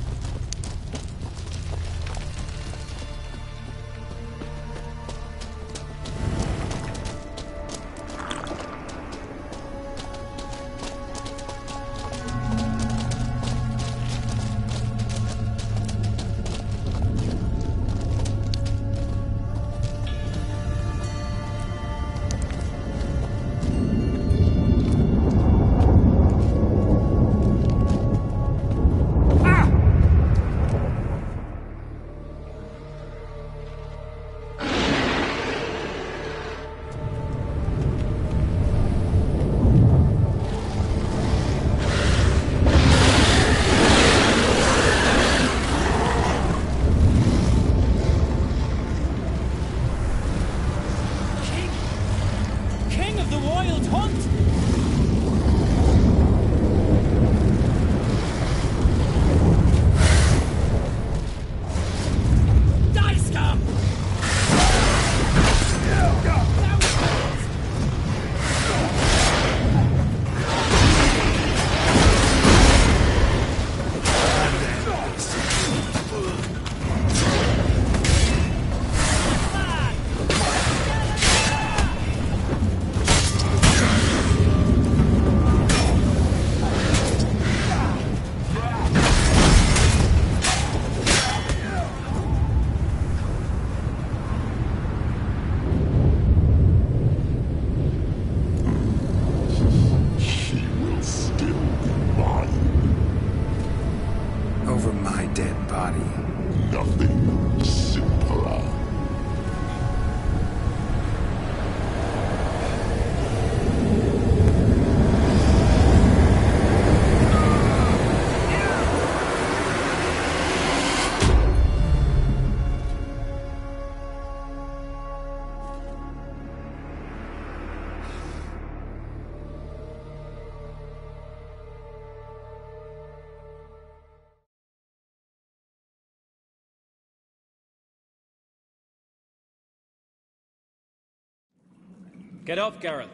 Get up, Geralt.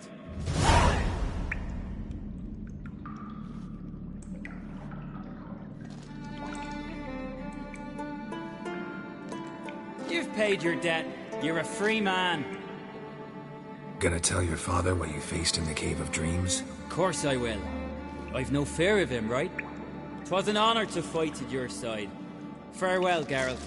You've paid your debt. You're a free man. Gonna tell your father what you faced in the Cave of Dreams? Of course I will. I've no fear of him, right? 'Twas an honor to fight at your side. Farewell, Geralt.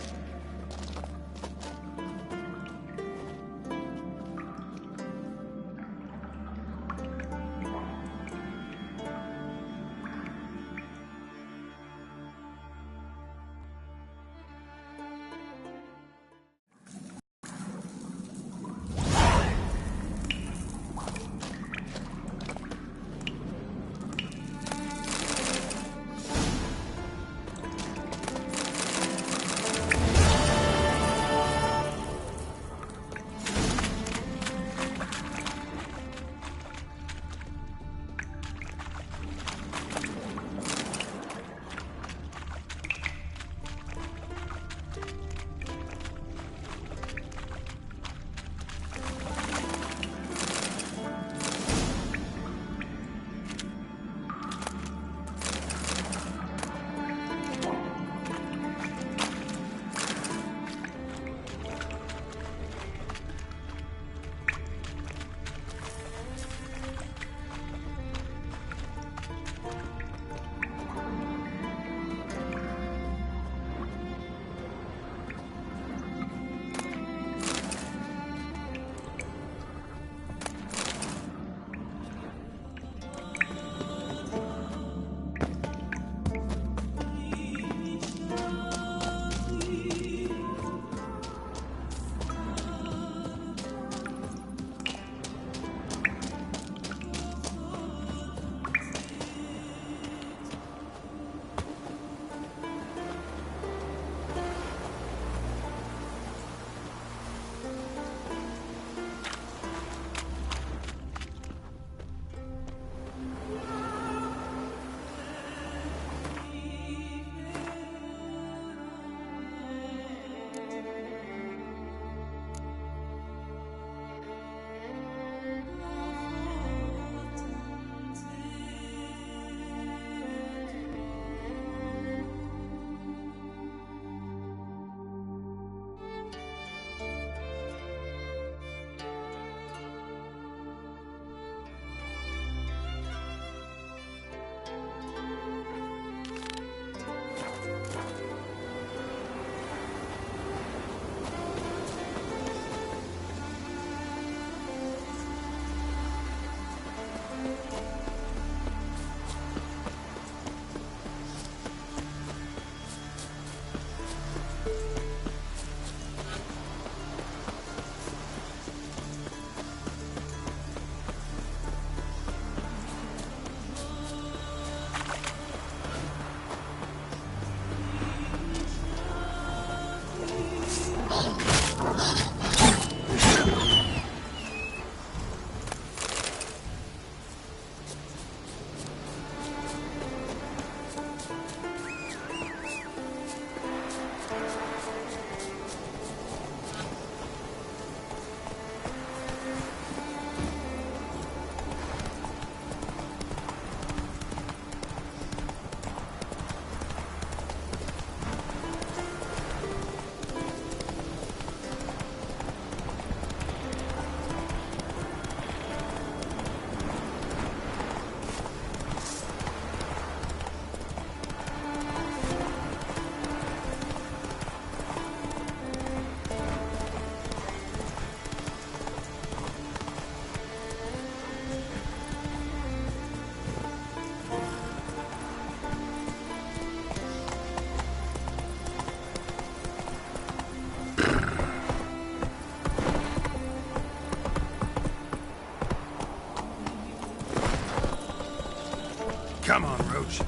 Roach.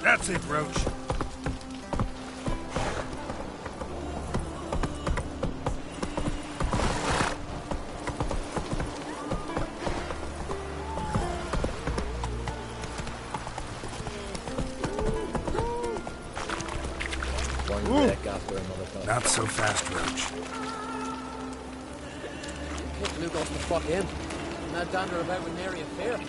That's it, Roach. One deck after another time. Not so fast, Roach. Kick Luke off the fuck in. Not dander about with nary a fair.